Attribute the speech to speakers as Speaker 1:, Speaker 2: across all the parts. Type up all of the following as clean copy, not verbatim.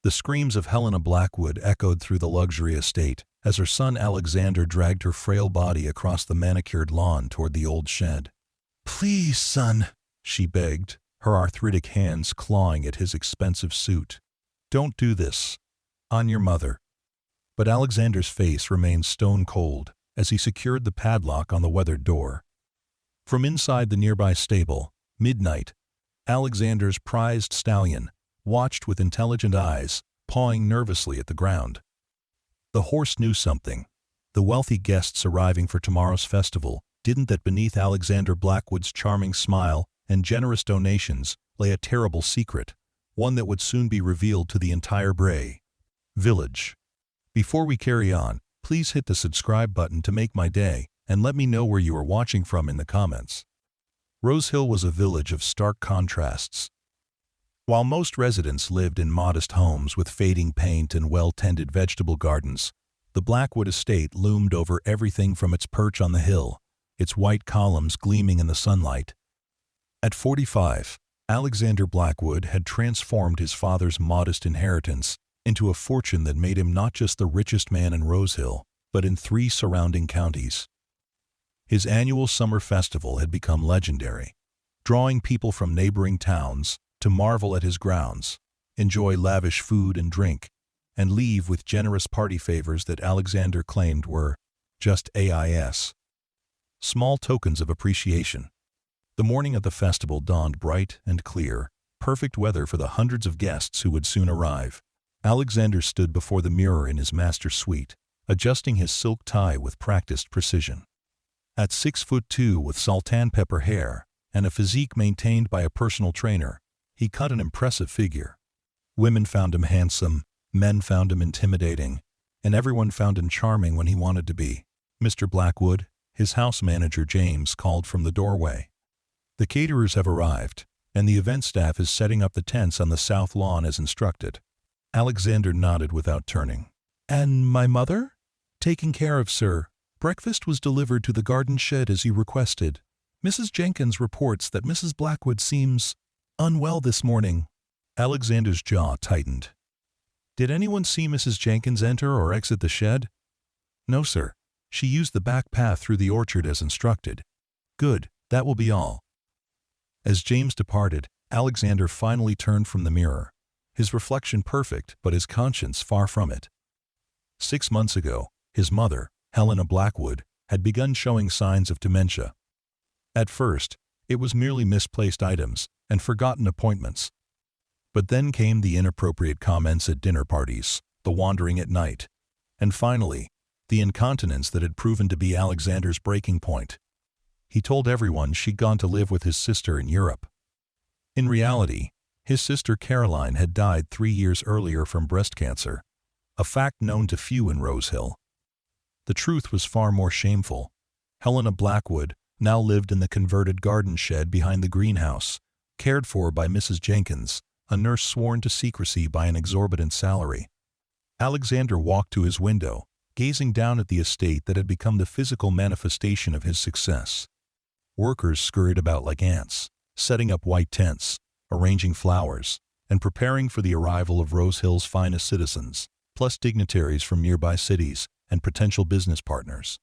Speaker 1: The screams of Helena Blackwood echoed through the luxury estate as her son Alexander dragged her frail body across the manicured lawn toward the old shed. "Please, son," she begged, her arthritic hands clawing at his expensive suit. "Don't do this. On your mother." But Alexander's face remained stone cold as he secured the padlock on the weathered door. From inside the nearby stable, Midnight, Alexander's prized stallion, watched with intelligent eyes, pawing nervously at the ground. The horse knew something. The wealthy guests arriving for tomorrow's festival didn't that beneath Alexander Blackwood's charming smile and generous donations lay a terrible secret, one that would soon be revealed to the entire Bray village. Before we carry on, please hit the subscribe button to make my day, and let me know where you are watching from in the comments. Rose Hill was a village of stark contrasts. While most residents lived in modest homes with fading paint and well-tended vegetable gardens, the Blackwood estate loomed over everything from its perch on the hill, its white columns gleaming in the sunlight. At 45, Alexander Blackwood had transformed his father's modest inheritance into a fortune that made him not just the richest man in Rose Hill, but in 3 surrounding counties. His annual summer festival had become legendary, drawing people from neighboring towns to marvel at his grounds, enjoy lavish food and drink, and leave with generous party favors that Alexander claimed were just AIS. Small tokens of appreciation. The morning of the festival dawned bright and clear, perfect weather for the hundreds of guests who would soon arrive. Alexander stood before the mirror in his master's suite, adjusting his silk tie with practiced precision. At 6'2" with sultan pepper hair and a physique maintained by a personal trainer, he cut an impressive figure. Women found him handsome, men found him intimidating, and everyone found him charming when he wanted to be. "Mr. Blackwood," his house manager James called from the doorway. "The caterers have arrived, and the event staff is setting up the tents on the south lawn as instructed." Alexander nodded without turning. "And my mother?" "Taken care of, sir. Breakfast was delivered to the garden shed as you requested. Mrs. Jenkins reports that Mrs. Blackwood seems unwell this morning." Alexander's jaw tightened. "Did anyone see Mrs. Jenkins enter or exit the shed?" "No, sir. She used the back path through the orchard as instructed." "Good, that will be all." As James departed, Alexander finally turned from the mirror, his reflection perfect but his conscience far from it. 6 months ago, his mother, Helena Blackwood, had begun showing signs of dementia. At first, it was merely misplaced items and forgotten appointments. But then came the inappropriate comments at dinner parties, the wandering at night, and finally, the incontinence that had proven to be Alexander's breaking point. He told everyone she'd gone to live with his sister in Europe. In reality, his sister Caroline had died 3 years earlier from breast cancer, a fact known to few in Rose Hill. The truth was far more shameful. Helena Blackwood now lived in the converted garden shed behind the greenhouse, cared for by Mrs. Jenkins, a nurse sworn to secrecy by an exorbitant salary. Alexander walked to his window, gazing down at the estate that had become the physical manifestation of his success. Workers scurried about like ants, setting up white tents, arranging flowers, and preparing for the arrival of Rose Hill's finest citizens, plus dignitaries from nearby cities and potential business partners.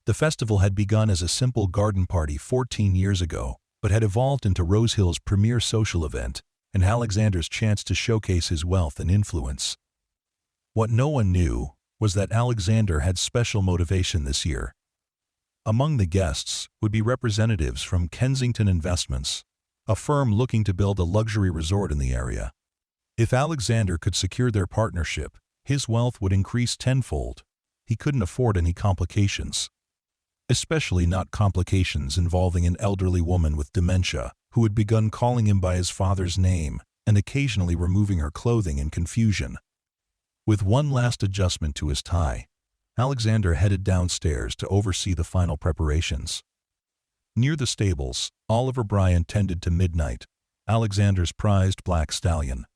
Speaker 1: The festival had begun as a simple garden party 14 years ago, but had evolved into Rose Hill's premier social event and Alexander's chance to showcase his wealth and influence. What no one knew was that Alexander had special motivation this year. Among the guests would be representatives from Kensington Investments, a firm looking to build a luxury resort in the area. If Alexander could secure their partnership, his wealth would increase tenfold. He couldn't afford any complications, especially not complications involving an elderly woman with dementia who had begun calling him by his father's name and occasionally removing her clothing in confusion. With one last adjustment to his tie, Alexander headed downstairs to oversee the final preparations. Near the stables, Oliver Bryant tended to Midnight, Alexander's prized black stallion.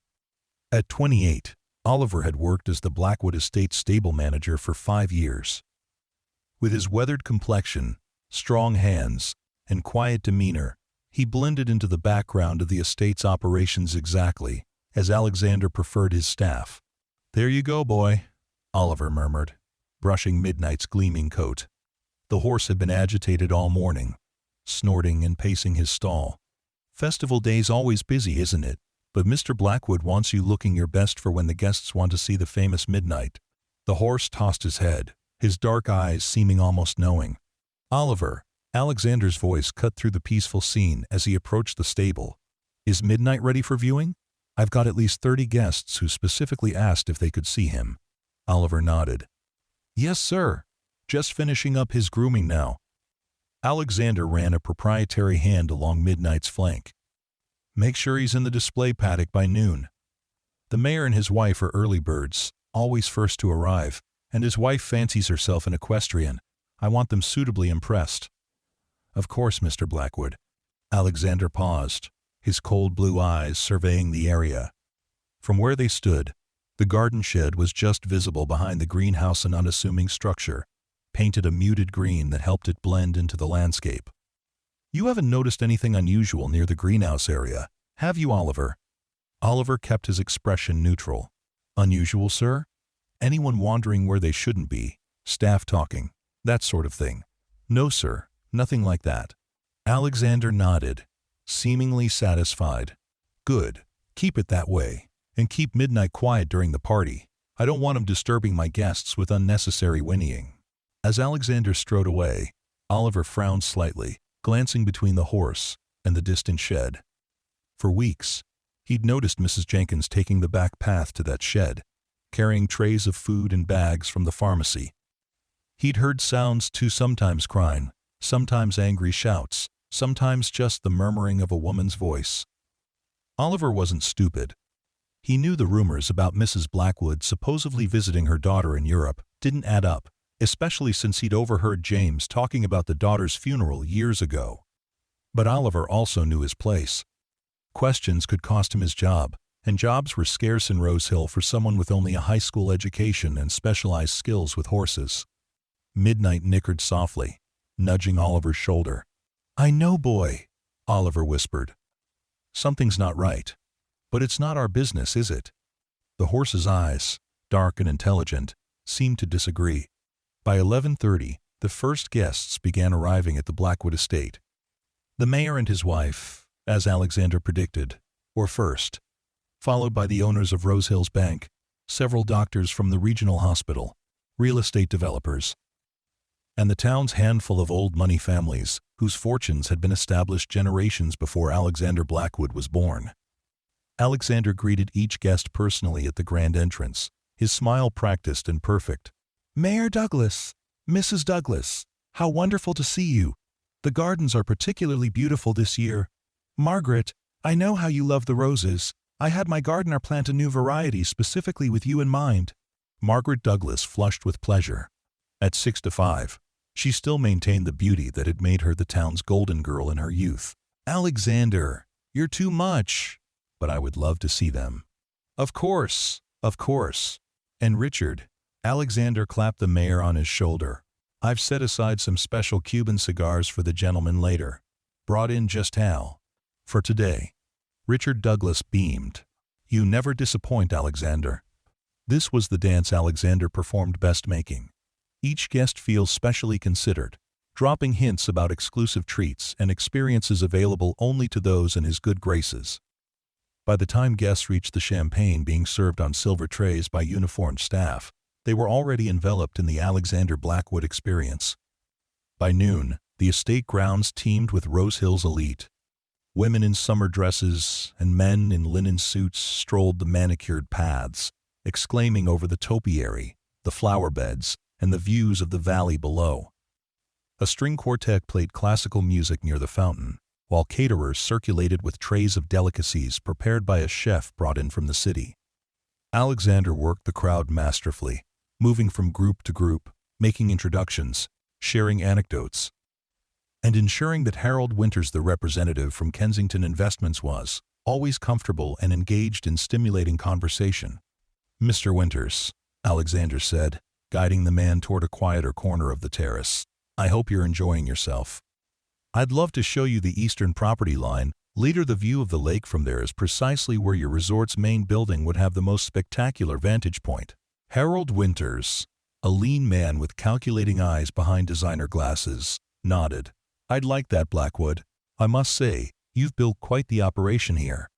Speaker 1: At 28, Oliver had worked as the Blackwood Estate stable manager for 5 years. With his weathered complexion, strong hands, and quiet demeanor, he blended into the background of the estate's operations exactly, as Alexander preferred his staff. "There you go, boy," Oliver murmured, brushing Midnight's gleaming coat. The horse had been agitated all morning, snorting and pacing his stall. "Festival day's always busy, isn't it? But Mr. Blackwood wants you looking your best for when the guests want to see the famous Midnight." The horse tossed his head, his dark eyes seeming almost knowing. "Oliver," Alexander's voice cut through the peaceful scene as he approached the stable. "Is Midnight ready for viewing? I've got at least 30 guests who specifically asked if they could see him." Oliver nodded. "Yes, sir. Just finishing up his grooming now." Alexander ran a proprietary hand along Midnight's flank. "Make sure he's in the display paddock by noon. The mayor and his wife are early birds, always first to arrive, and his wife fancies herself an equestrian. I want them suitably impressed." "Of course, Mr. Blackwood." Alexander paused, his cold blue eyes surveying the area. From where they stood, the garden shed was just visible behind the greenhouse, an unassuming structure, painted a muted green that helped it blend into the landscape. "You haven't noticed anything unusual near the greenhouse area, have you, Oliver?" Oliver kept his expression neutral. "Unusual, sir? Anyone wandering where they shouldn't be, staff talking, that sort of thing?" "No, sir, nothing like that." Alexander nodded, seemingly satisfied. "Good. Keep it that way, and keep Midnight quiet during the party. I don't want him disturbing my guests with unnecessary whinnying." As Alexander strode away, Oliver frowned slightly, glancing between the horse and the distant shed. For weeks, he'd noticed Mrs. Jenkins taking the back path to that shed, carrying trays of food and bags from the pharmacy. He'd heard sounds too, sometimes crying, sometimes angry shouts, sometimes just the murmuring of a woman's voice. Oliver wasn't stupid. He knew the rumors about Mrs. Blackwood supposedly visiting her daughter in Europe didn't add up, especially since he'd overheard James talking about the daughter's funeral years ago. But Oliver also knew his place. Questions could cost him his job, and jobs were scarce in Rose Hill for someone with only a high school education and specialized skills with horses. Midnight nickered softly, nudging Oliver's shoulder. "I know, boy," Oliver whispered. "Something's not right. But it's not our business, is it?" The horse's eyes, dark and intelligent, seemed to disagree. By 11:30, the first guests began arriving at the Blackwood estate. The mayor and his wife, as Alexander predicted, were first, followed by the owners of Rose Hills Bank, several doctors from the regional hospital, real estate developers, and the town's handful of old money families whose fortunes had been established generations before Alexander Blackwood was born. Alexander greeted each guest personally at the grand entrance, his smile practiced and perfect. "Mayor Douglas, Mrs. Douglas, how wonderful to see you. The gardens are particularly beautiful this year. Margaret, I know how you love the roses. I had my gardener plant a new variety specifically with you in mind." Margaret Douglas flushed with pleasure. At 65, she still maintained the beauty that had made her the town's golden girl in her youth. "Alexander, you're too much." "But I would love to see them." Of course. And Richard," Alexander clapped the mayor on his shoulder, "I've set aside some special Cuban cigars for the gentleman later. Brought in just how. For today." Richard Douglas beamed. "You never disappoint, Alexander." This was the dance Alexander performed best, making each guest feel specially considered, dropping hints about exclusive treats and experiences available only to those in his good graces. By the time guests reached the champagne being served on silver trays by uniformed staff, they were already enveloped in the Alexander Blackwood experience. By noon, the estate grounds teemed with Rose Hill's elite. Women in summer dresses and men in linen suits strolled the manicured paths, exclaiming over the topiary, the flower beds, and the views of the valley below. A string quartet played classical music near the fountain, while caterers circulated with trays of delicacies prepared by a chef brought in from the city. Alexander worked the crowd masterfully, moving from group to group, making introductions, sharing anecdotes, and ensuring that Harold Winters, the representative from Kensington Investments, was always comfortable and engaged in stimulating conversation. "Mr. Winters," Alexander said, guiding the man toward a quieter corner of the terrace, "I hope you're enjoying yourself. I'd love to show you the eastern property line Later, the view of the lake from there is precisely where your resort's main building would have the most spectacular vantage point. Harold Winters, a lean man with calculating eyes behind designer glasses, nodded. I'd like that, Blackwood. I must say, you've built quite the operation here.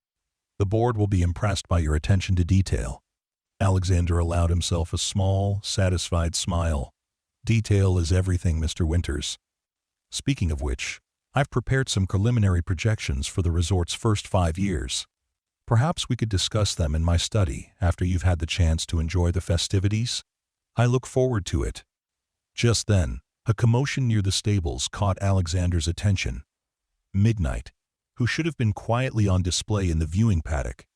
Speaker 1: The board will be impressed by your attention to detail. Alexander allowed himself a small, satisfied smile. Detail is everything, Mr. Winters. Speaking of which, I've prepared some preliminary projections for the resort's first 5 years. Perhaps we could discuss them in my study after you've had the chance to enjoy the festivities. I look forward to it. Just then, a commotion near the stables caught Alexander's attention. Midnight, who should have been quietly on display in the viewing paddock,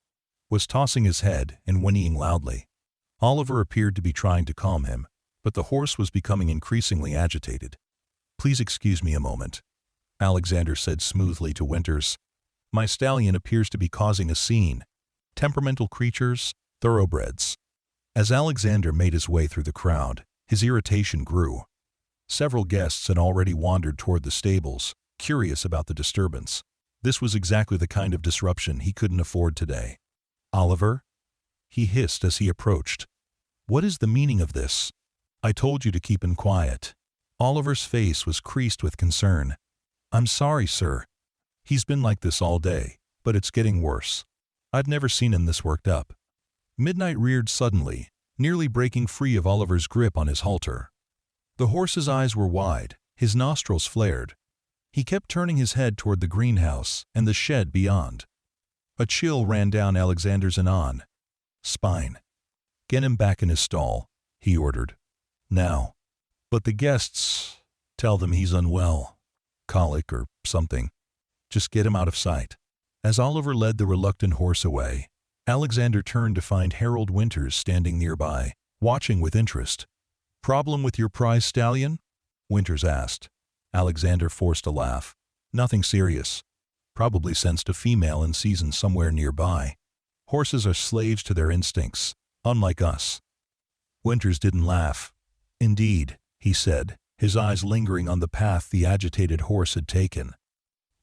Speaker 1: was tossing his head and whinnying loudly. Oliver appeared to be trying to calm him, but the horse was becoming increasingly agitated. Please excuse me a moment, Alexander said smoothly to Winters. My stallion appears to be causing a scene. Temperamental creatures, thoroughbreds. As Alexander made his way through the crowd, his irritation grew. Several guests had already wandered toward the stables, curious about the disturbance. This was exactly the kind of disruption he couldn't afford today. Oliver? He hissed as he approached. What is the meaning of this? I told you to keep him quiet. Oliver's face was creased with concern. I'm sorry, sir. He's been like this all day, but it's getting worse. I've never seen him this worked up. Midnight reared suddenly, nearly breaking free of Oliver's grip on his halter. The horse's eyes were wide, his nostrils flared. He kept turning his head toward the greenhouse and the shed beyond. A chill ran down Alexander's spine. Get him back in his stall, he ordered. Now. But the guests, tell them he's unwell. Colic or something. Just get him out of sight. As Oliver led the reluctant horse away, Alexander turned to find Harold Winters standing nearby, watching with interest. Problem with your prize stallion? Winters asked. Alexander forced a laugh. Nothing serious. Probably sensed a female in season somewhere nearby. Horses are slaves to their instincts, unlike us. Winters didn't laugh. Indeed, he said, his eyes lingering on the path the agitated horse had taken.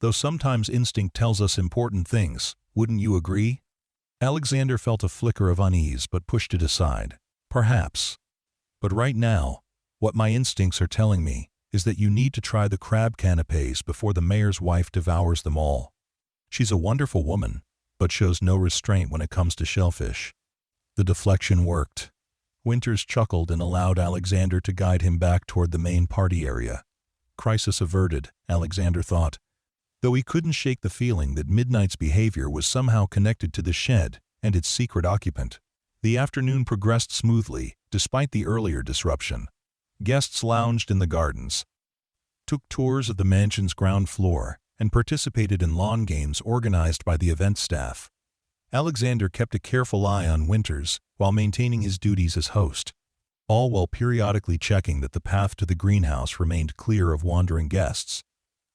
Speaker 1: Though sometimes instinct tells us important things, wouldn't you agree? Alexander felt a flicker of unease but pushed it aside. Perhaps. But right now, what my instincts are telling me is that you need to try the crab canapes before the mayor's wife devours them all. She's a wonderful woman, but shows no restraint when it comes to shellfish. The deflection worked. Winters chuckled and allowed Alexander to guide him back toward the main party area. Crisis averted, Alexander thought, though he couldn't shake the feeling that Midnight's behavior was somehow connected to the shed and its secret occupant. The afternoon progressed smoothly, despite the earlier disruption. Guests lounged in the gardens, took tours of the mansion's ground floor, and participated in lawn games organized by the event staff. Alexander kept a careful eye on Winters while maintaining his duties as host, all while periodically checking that the path to the greenhouse remained clear of wandering guests.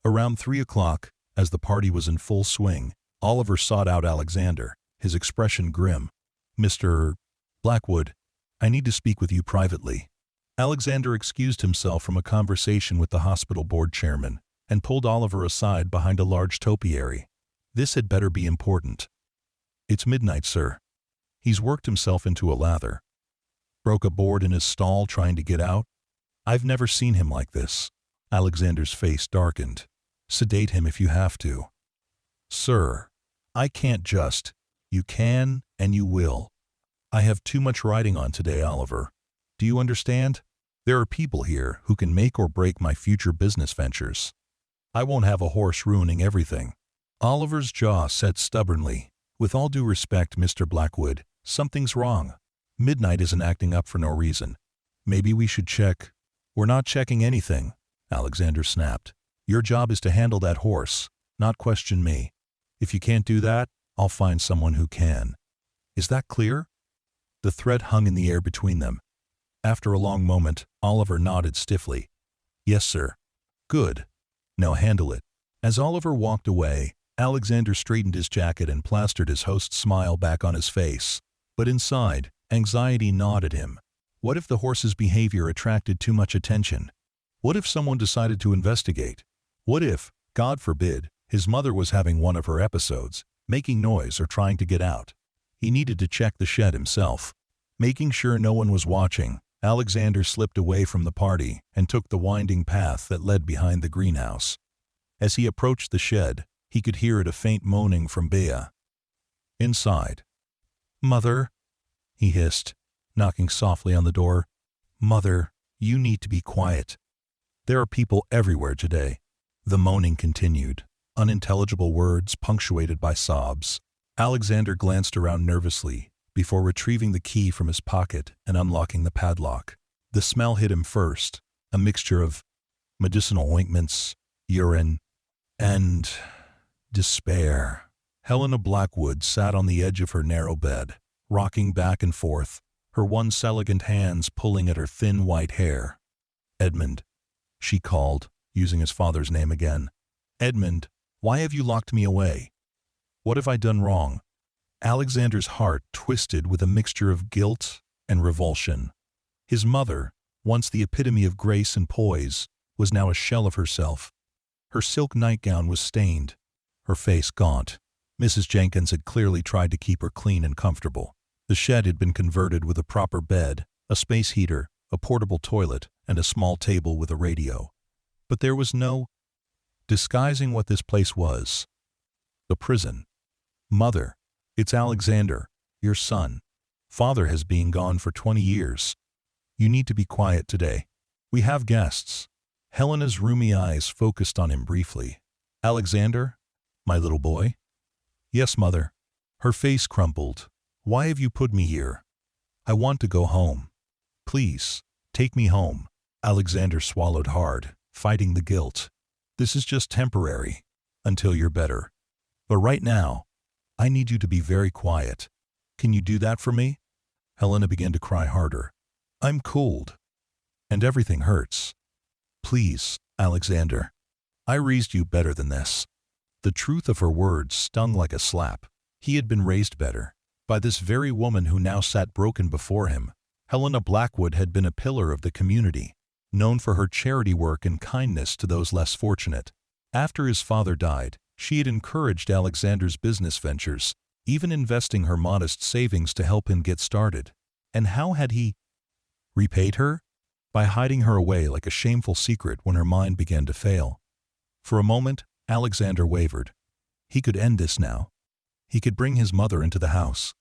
Speaker 1: Around 3 o'clock, as the party was in full swing, Oliver sought out Alexander, his expression grim. Mr. Blackwood, I need to speak with you privately. Alexander excused himself from a conversation with the hospital board chairman and pulled Oliver aside behind a large topiary. This had better be important. It's midnight, sir. He's worked himself into a lather. Broke a board in his stall trying to get out. I've never seen him like this. Alexander's face darkened. Sedate him if you have to. Sir, I can't just. You can and you will. I have too much riding on today, Oliver. Do you understand? There are people here who can make or break my future business ventures. I won't have a horse ruining everything. Oliver's jaw set stubbornly. With all due respect, Mr. Blackwood, something's wrong. Midnight isn't acting up for no reason. Maybe we should check. We're not checking anything, Alexander snapped. Your job is to handle that horse, not question me. If you can't do that, I'll find someone who can. Is that clear? The threat hung in the air between them. After a long moment, Oliver nodded stiffly. Yes, sir. Good. Now handle it. As Oliver walked away, Alexander straightened his jacket and plastered his host's smile back on his face. But inside, anxiety gnawed at him. What if the horse's behavior attracted too much attention? What if someone decided to investigate? What if, God forbid, His mother was having one of her episodes, making noise or trying to get out. He needed to check the shed himself. Making sure no one was watching, Alexander slipped away from the party and took the winding path that led behind the greenhouse. As he approached the shed, he could hear a faint moaning from Bea. Inside. "Mother," he hissed, knocking softly on the door. "Mother, you need to be quiet. There are people everywhere today." The moaning continued, unintelligible words punctuated by sobs. Alexander glanced around nervously before retrieving the key from his pocket and unlocking the padlock. The smell hit him first, a mixture of medicinal ointments, urine, and despair. Helena Blackwood sat on the edge of her narrow bed, rocking back and forth, her once elegant hands pulling at her thin white hair. "Edmund," she called, using his father's name again. "Edmund, why have you locked me away? What have I done wrong?" Alexander's heart twisted with a mixture of guilt and revulsion. His mother, once the epitome of grace and poise, was now a shell of herself. Her silk nightgown was stained, her face gaunt. Mrs. Jenkins had clearly tried to keep her clean and comfortable. The shed had been converted with a proper bed, a space heater, a portable toilet, and a small table with a radio. But there was no disguising what this place was. The prison. "Mother, it's Alexander, your son. Father has been gone for 20 years. You need to be quiet today. We have guests." Helena's rheumy eyes focused on him briefly. "Alexander, my little boy?" "Yes, Mother." Her face crumpled. "Why have you put me here? I want to go home. Please, take me home." Alexander swallowed hard, fighting the guilt. "This is just temporary, until you're better. But right now, I need you to be very quiet. Can you do that for me?" Helena began to cry harder. "I'm cold, and everything hurts. Please, Alexander. I raised you better than this." The truth of her words stung like a slap. He had been raised better, by this very woman who now sat broken before him. Helena Blackwood had been a pillar of the community, known for her charity work and kindness to those less fortunate. After his father died, she had encouraged Alexander's business ventures, even investing her modest savings to help him get started. And how had he repaid her? By hiding her away like a shameful secret when her mind began to fail. For a moment, Alexander wavered. He could end this now. He could bring his mother into the house.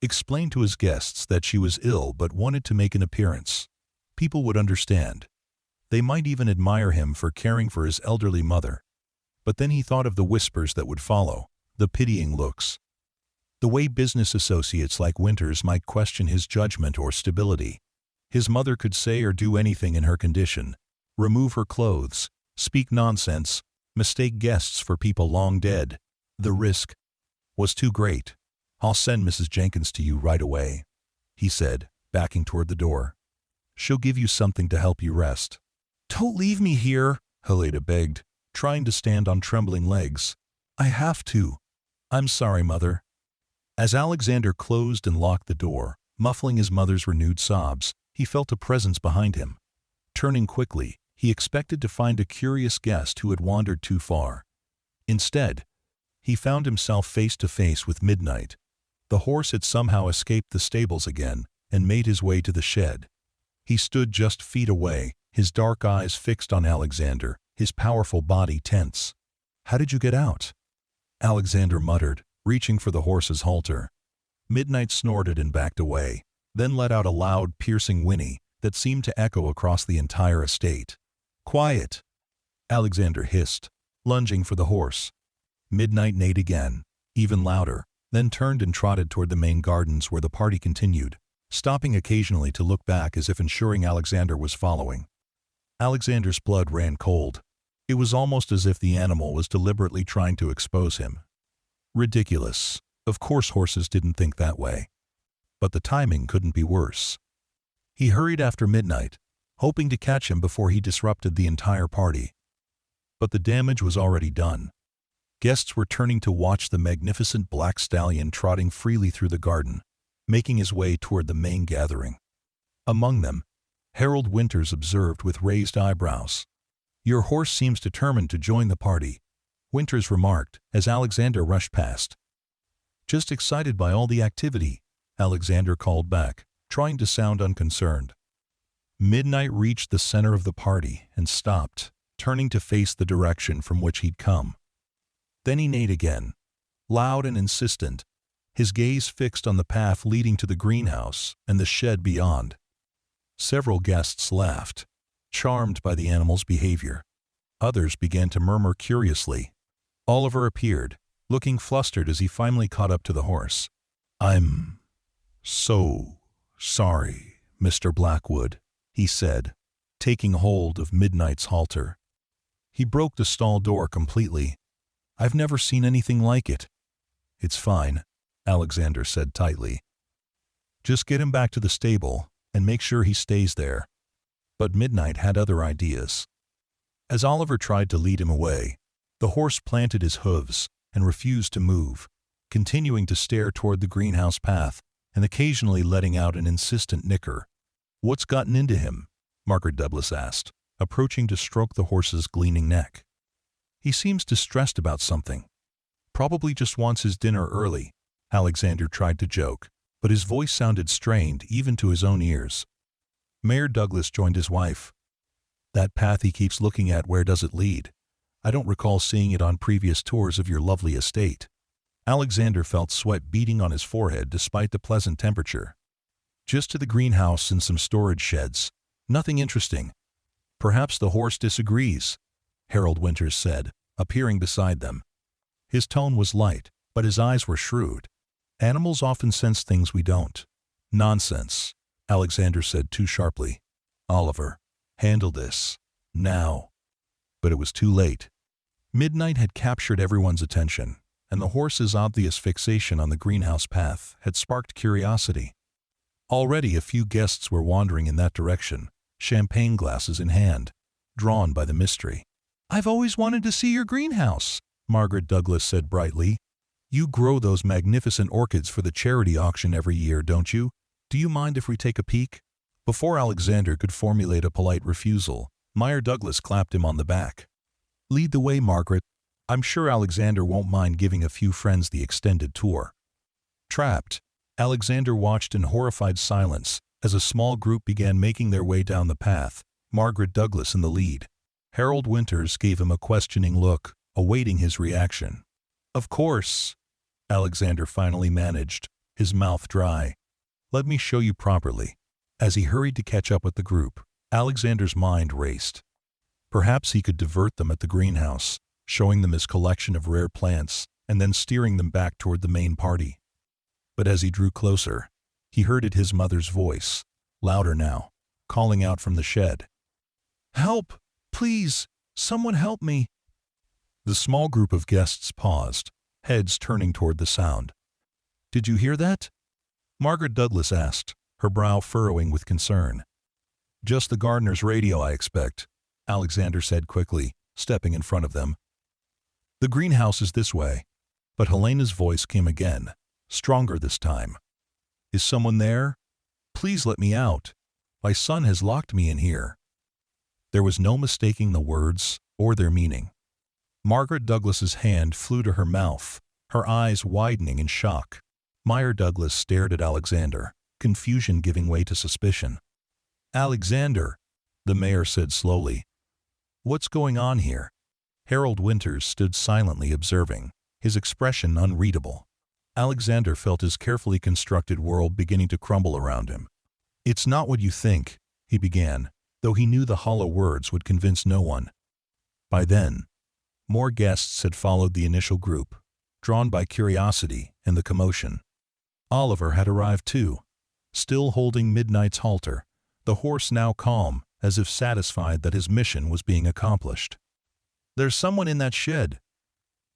Speaker 1: Explain to his guests that she was ill but wanted to make an appearance. People would understand. They might even admire him for caring for his elderly mother. But then he thought of the whispers that would follow, the pitying looks. The way business associates like Winters might question his judgment or stability. His mother could say or do anything in her condition. Remove her clothes, speak nonsense, mistake guests for people long dead. The risk was too great. "I'll send Mrs. Jenkins to you right away," he said, backing toward the door. "She'll give you something to help you rest." "Don't leave me here," Helena begged, trying to stand on trembling legs. "I have to." "I'm sorry, Mother." As Alexander closed and locked the door, muffling his mother's renewed sobs, he felt a presence behind him. Turning quickly, he expected to find a curious guest who had wandered too far. Instead, he found himself face to face with Midnight. The horse had somehow escaped the stables again and made his way to the shed. He stood just feet away, his dark eyes fixed on Alexander, his powerful body tense. "How did you get out?" Alexander muttered, reaching for the horse's halter. Midnight snorted and backed away, then let out a loud, piercing whinny that seemed to echo across the entire estate. "Quiet!" Alexander hissed, lunging for the horse. Midnight neighed again, even louder, then turned and trotted toward the main gardens where the party continued, stopping occasionally to look back as if ensuring Alexander was following. Alexander's blood ran cold. It was almost as if the animal was deliberately trying to expose him. Ridiculous. Of course horses didn't think that way. But the timing couldn't be worse. He hurried after Midnight, hoping to catch him before he disrupted the entire party. But the damage was already done. Guests were turning to watch the magnificent black stallion trotting freely through the garden, making his way toward the main gathering. Among them, Harold Winters observed with raised eyebrows. "Your horse seems determined to join the party. Winters remarked as Alexander rushed past. Just excited by all the activity, Alexander called back, trying to sound unconcerned. Midnight reached the center of the party and stopped, turning to face the direction from which he'd come. Then he neighed again, loud and insistent, his gaze fixed on the path leading to the greenhouse and the shed beyond. Several guests laughed, charmed by the animal's behavior. Others began to murmur curiously. Oliver appeared, looking flustered as he finally caught up to the horse. "I'm so sorry, Mr. Blackwood," he said, taking hold of Midnight's halter. He broke the stall door completely. "I've never seen anything like it." "It's fine," Alexander said tightly. "Just get him back to the stable and make sure he stays there." But Midnight had other ideas. As Oliver tried to lead him away, the horse planted his hooves and refused to move, continuing to stare toward the greenhouse path and occasionally letting out an insistent nicker. "What's gotten into him?" Margaret Douglas asked, approaching to stroke the horse's gleaming neck. "He seems distressed about something. Probably just wants his dinner early," Alexander tried to joke, but his voice sounded strained even to his own ears. Mayor Douglas joined his wife. "That path he keeps looking at, where does it lead? I don't recall seeing it on previous tours of your lovely estate." Alexander felt sweat beading on his forehead despite the pleasant temperature. "Just to the greenhouse and some storage sheds. Nothing interesting." "Perhaps the horse disagrees," Harold Winters said, appearing beside them. His tone was light, but his eyes were shrewd. "Animals often sense things we don't." "Nonsense," Alexander said too sharply. "Oliver, handle this. Now." But it was too late. Midnight had captured everyone's attention, and the horse's obvious fixation on the greenhouse path had sparked curiosity. Already a few guests were wandering in that direction, champagne glasses in hand, drawn by the mystery. "I've always wanted to see your greenhouse," Margaret Douglas said brightly. "You grow those magnificent orchids for the charity auction every year, don't you? Do you mind if we take a peek?" Before Alexander could formulate a polite refusal, Meyer Douglas clapped him on the back. "Lead the way, Margaret. I'm sure Alexander won't mind giving a few friends the extended tour." Trapped, Alexander watched in horrified silence as a small group began making their way down the path, Margaret Douglas in the lead. Harold Winters gave him a questioning look, awaiting his reaction. "Of course," Alexander finally managed, his mouth dry. "Let me show you properly." As he hurried to catch up with the group, Alexander's mind raced. Perhaps he could divert them at the greenhouse, showing them his collection of rare plants and then steering them back toward the main party. But as he drew closer, he heard his mother's voice, louder now, calling out from the shed. "Help! Please! Someone help me!" The small group of guests paused, heads turning toward the sound. "Did you hear that?" Margaret Douglas asked, her brow furrowing with concern. "Just the gardener's radio, I expect," Alexander said quickly, stepping in front of them. "The greenhouse is this way." But Helena's voice came again, stronger this time. "Is someone there? Please let me out. My son has locked me in here." There was no mistaking the words or their meaning. Margaret Douglas's hand flew to her mouth, her eyes widening in shock. Meyer Douglas stared at Alexander, confusion giving way to suspicion. "Alexander," the mayor said slowly. "What's going on here?" Harold Winters stood silently observing, his expression unreadable. Alexander felt his carefully constructed world beginning to crumble around him. "It's not what you think," he began, though he knew the hollow words would convince no one. By then, more guests had followed the initial group, drawn by curiosity and the commotion. Oliver had arrived too, still holding Midnight's halter, the horse now calm, as if satisfied that his mission was being accomplished. "There's someone in that shed,"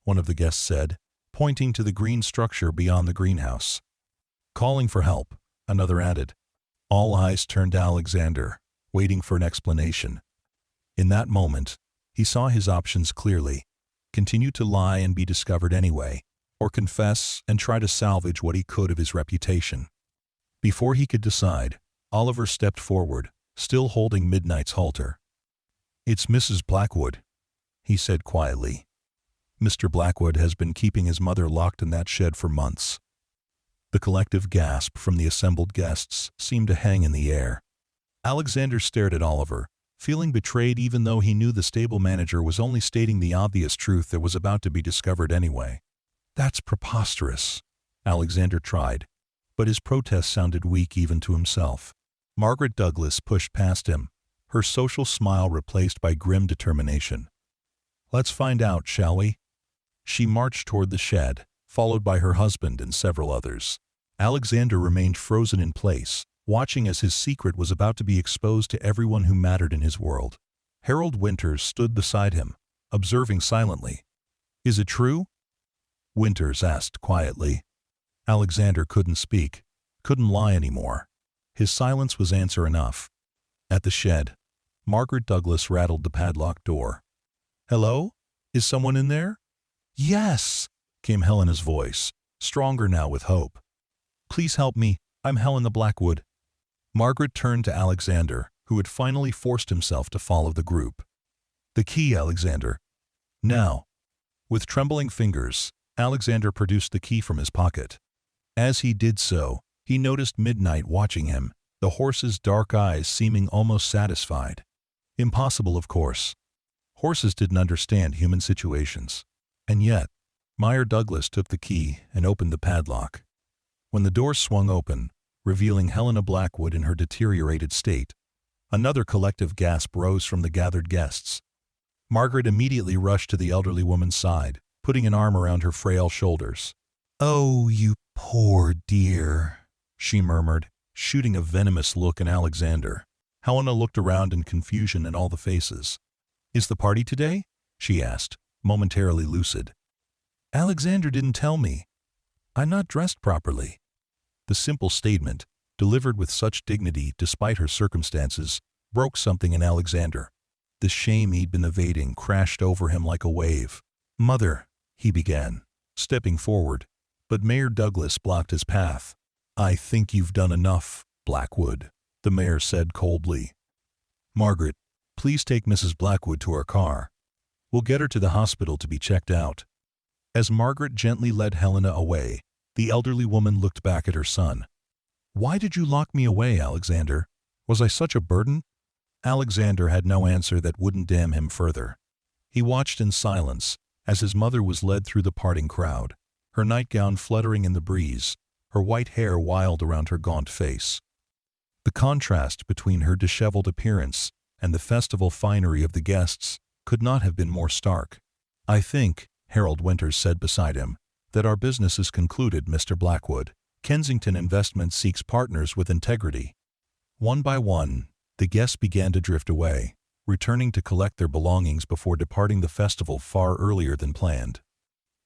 Speaker 1: one of the guests said, pointing to the green structure beyond the greenhouse. "Calling for help," another added. All eyes turned to Alexander, waiting for an explanation. In that moment, he saw his options clearly: continue to lie and be discovered anyway, or confess and try to salvage what he could of his reputation. Before he could decide, Oliver stepped forward, still holding Midnight's halter. "It's Mrs. Blackwood," he said quietly. Mr. Blackwood has been keeping his mother locked in that shed for months. The collective gasp from the assembled guests seemed to hang in the air. Alexander stared at Oliver, feeling betrayed even though he knew the stable manager was only stating the obvious truth that was about to be discovered anyway. That's preposterous, Alexander tried, but his protest sounded weak even to himself. Margaret Douglas pushed past him, her social smile replaced by grim determination. Let's find out, shall we? She marched toward the shed, followed by her husband and several others. Alexander remained frozen in place, watching as his secret was about to be exposed to everyone who mattered in his world. Harold Winters stood beside him, observing silently. Is it true? Winters asked quietly. Alexander couldn't speak, couldn't lie anymore. His silence was answer enough. At the shed, Margaret Douglas rattled the padlocked door. Hello? Is someone in there? Yes, came Helena's voice, stronger now with hope. Please help me, I'm Helena Blackwood. Margaret turned to Alexander, who had finally forced himself to follow the group. The key, Alexander. Now. With trembling fingers, Alexander produced the key from his pocket. As he did so, he noticed Midnight watching him, the horse's dark eyes seeming almost satisfied. Impossible, of course. Horses didn't understand human situations. And yet, Meyer Douglas took the key and opened the padlock. When the door swung open, revealing Helena Blackwood in her deteriorated state, another collective gasp rose from the gathered guests. Margaret immediately rushed to the elderly woman's side, putting an arm around her frail shoulders. "Oh, you poor dear," she murmured, shooting a venomous look at Alexander. Helena looked around in confusion at all the faces. "Is the party today?" she asked, momentarily lucid. "Alexander didn't tell me. I'm not dressed properly." The simple statement, delivered with such dignity despite her circumstances, broke something in Alexander. The shame he'd been evading crashed over him like a wave. "Mother," he began, stepping forward, but Mayor Douglas blocked his path. "I think you've done enough, Blackwood," the mayor said coldly. "Margaret, please take Mrs. Blackwood to our car. We'll get her to the hospital to be checked out." As Margaret gently led Helena away, the elderly woman looked back at her son. "Why did you lock me away, Alexander? Was I such a burden?" Alexander had no answer that wouldn't damn him further. He watched in silence as his mother was led through the parting crowd, her nightgown fluttering in the breeze, her white hair wild around her gaunt face. The contrast between her disheveled appearance and the festival finery of the guests could not have been more stark. "I think," Harold Winters said beside him, "that our business is concluded, Mr. Blackwood. Kensington Investment seeks partners with integrity." One by one, the guests began to drift away, returning to collect their belongings before departing the festival far earlier than planned.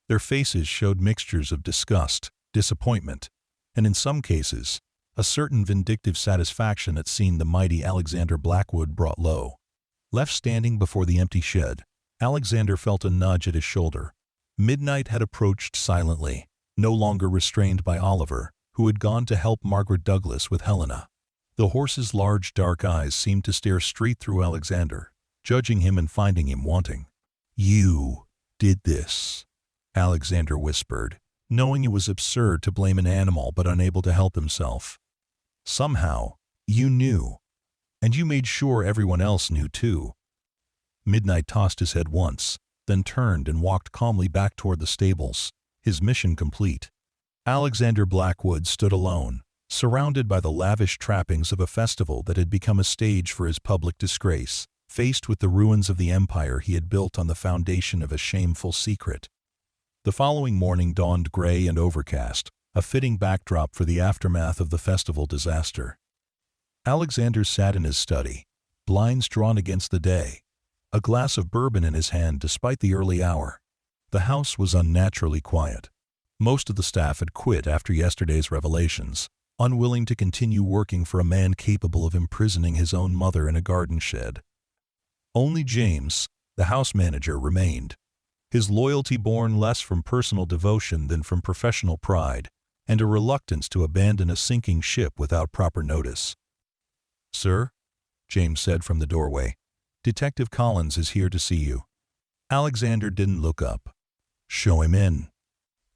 Speaker 1: Their faces showed mixtures of disgust, disappointment, and in some cases, a certain vindictive satisfaction at seeing the mighty Alexander Blackwood brought low. Left standing before the empty shed, Alexander felt a nudge at his shoulder. Midnight had approached silently, no longer restrained by Oliver, who had gone to help Margaret Douglas with Helena. The horse's large dark eyes seemed to stare straight through Alexander, judging him and finding him wanting. "You did this," Alexander whispered, knowing it was absurd to blame an animal but unable to help himself. "Somehow, you knew, and you made sure everyone else knew too." Midnight tossed his head once, then turned and walked calmly back toward the stables, his mission complete. Alexander Blackwood stood alone, surrounded by the lavish trappings of a festival that had become a stage for his public disgrace, faced with the ruins of the empire he had built on the foundation of a shameful secret. The following morning dawned gray and overcast, a fitting backdrop for the aftermath of the festival disaster. Alexander sat in his study, blinds drawn against the day, a glass of bourbon in his hand despite the early hour. The house was unnaturally quiet. Most of the staff had quit after yesterday's revelations, unwilling to continue working for a man capable of imprisoning his own mother in a garden shed. Only James, the house manager, remained, his loyalty born less from personal devotion than from professional pride, and a reluctance to abandon a sinking ship without proper notice. "Sir," James said from the doorway, "Detective Collins is here to see you." Alexander didn't look up. Show him in.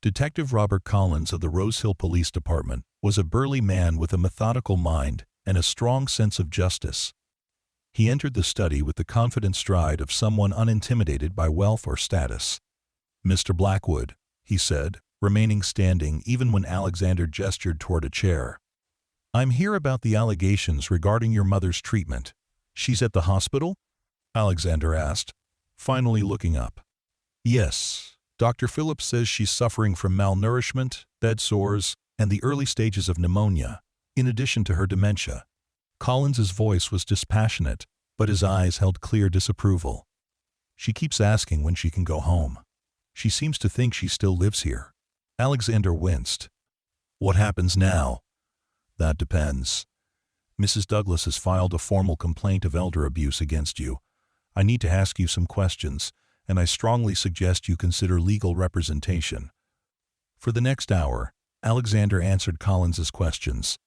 Speaker 1: Detective Robert Collins of the Rose Hill Police Department was a burly man with a methodical mind and a strong sense of justice. He entered the study with the confident stride of someone unintimidated by wealth or status. "Mr. Blackwood," he said, remaining standing even when Alexander gestured toward a chair. "I'm here about the allegations regarding your mother's treatment." "She's at the hospital?" Alexander asked, finally looking up. "Yes. Dr. Phillips says she's suffering from malnourishment, bed sores, and the early stages of pneumonia, in addition to her dementia." Collins's voice was dispassionate, but his eyes held clear disapproval. "She keeps asking when she can go home. She seems to think she still lives here." Alexander winced. "What happens now?" "That depends. Mrs. Douglas has filed a formal complaint of elder abuse against you. I need to ask you some questions, and I strongly suggest you consider legal representation." For the next hour, Alexander answered Collins's questions,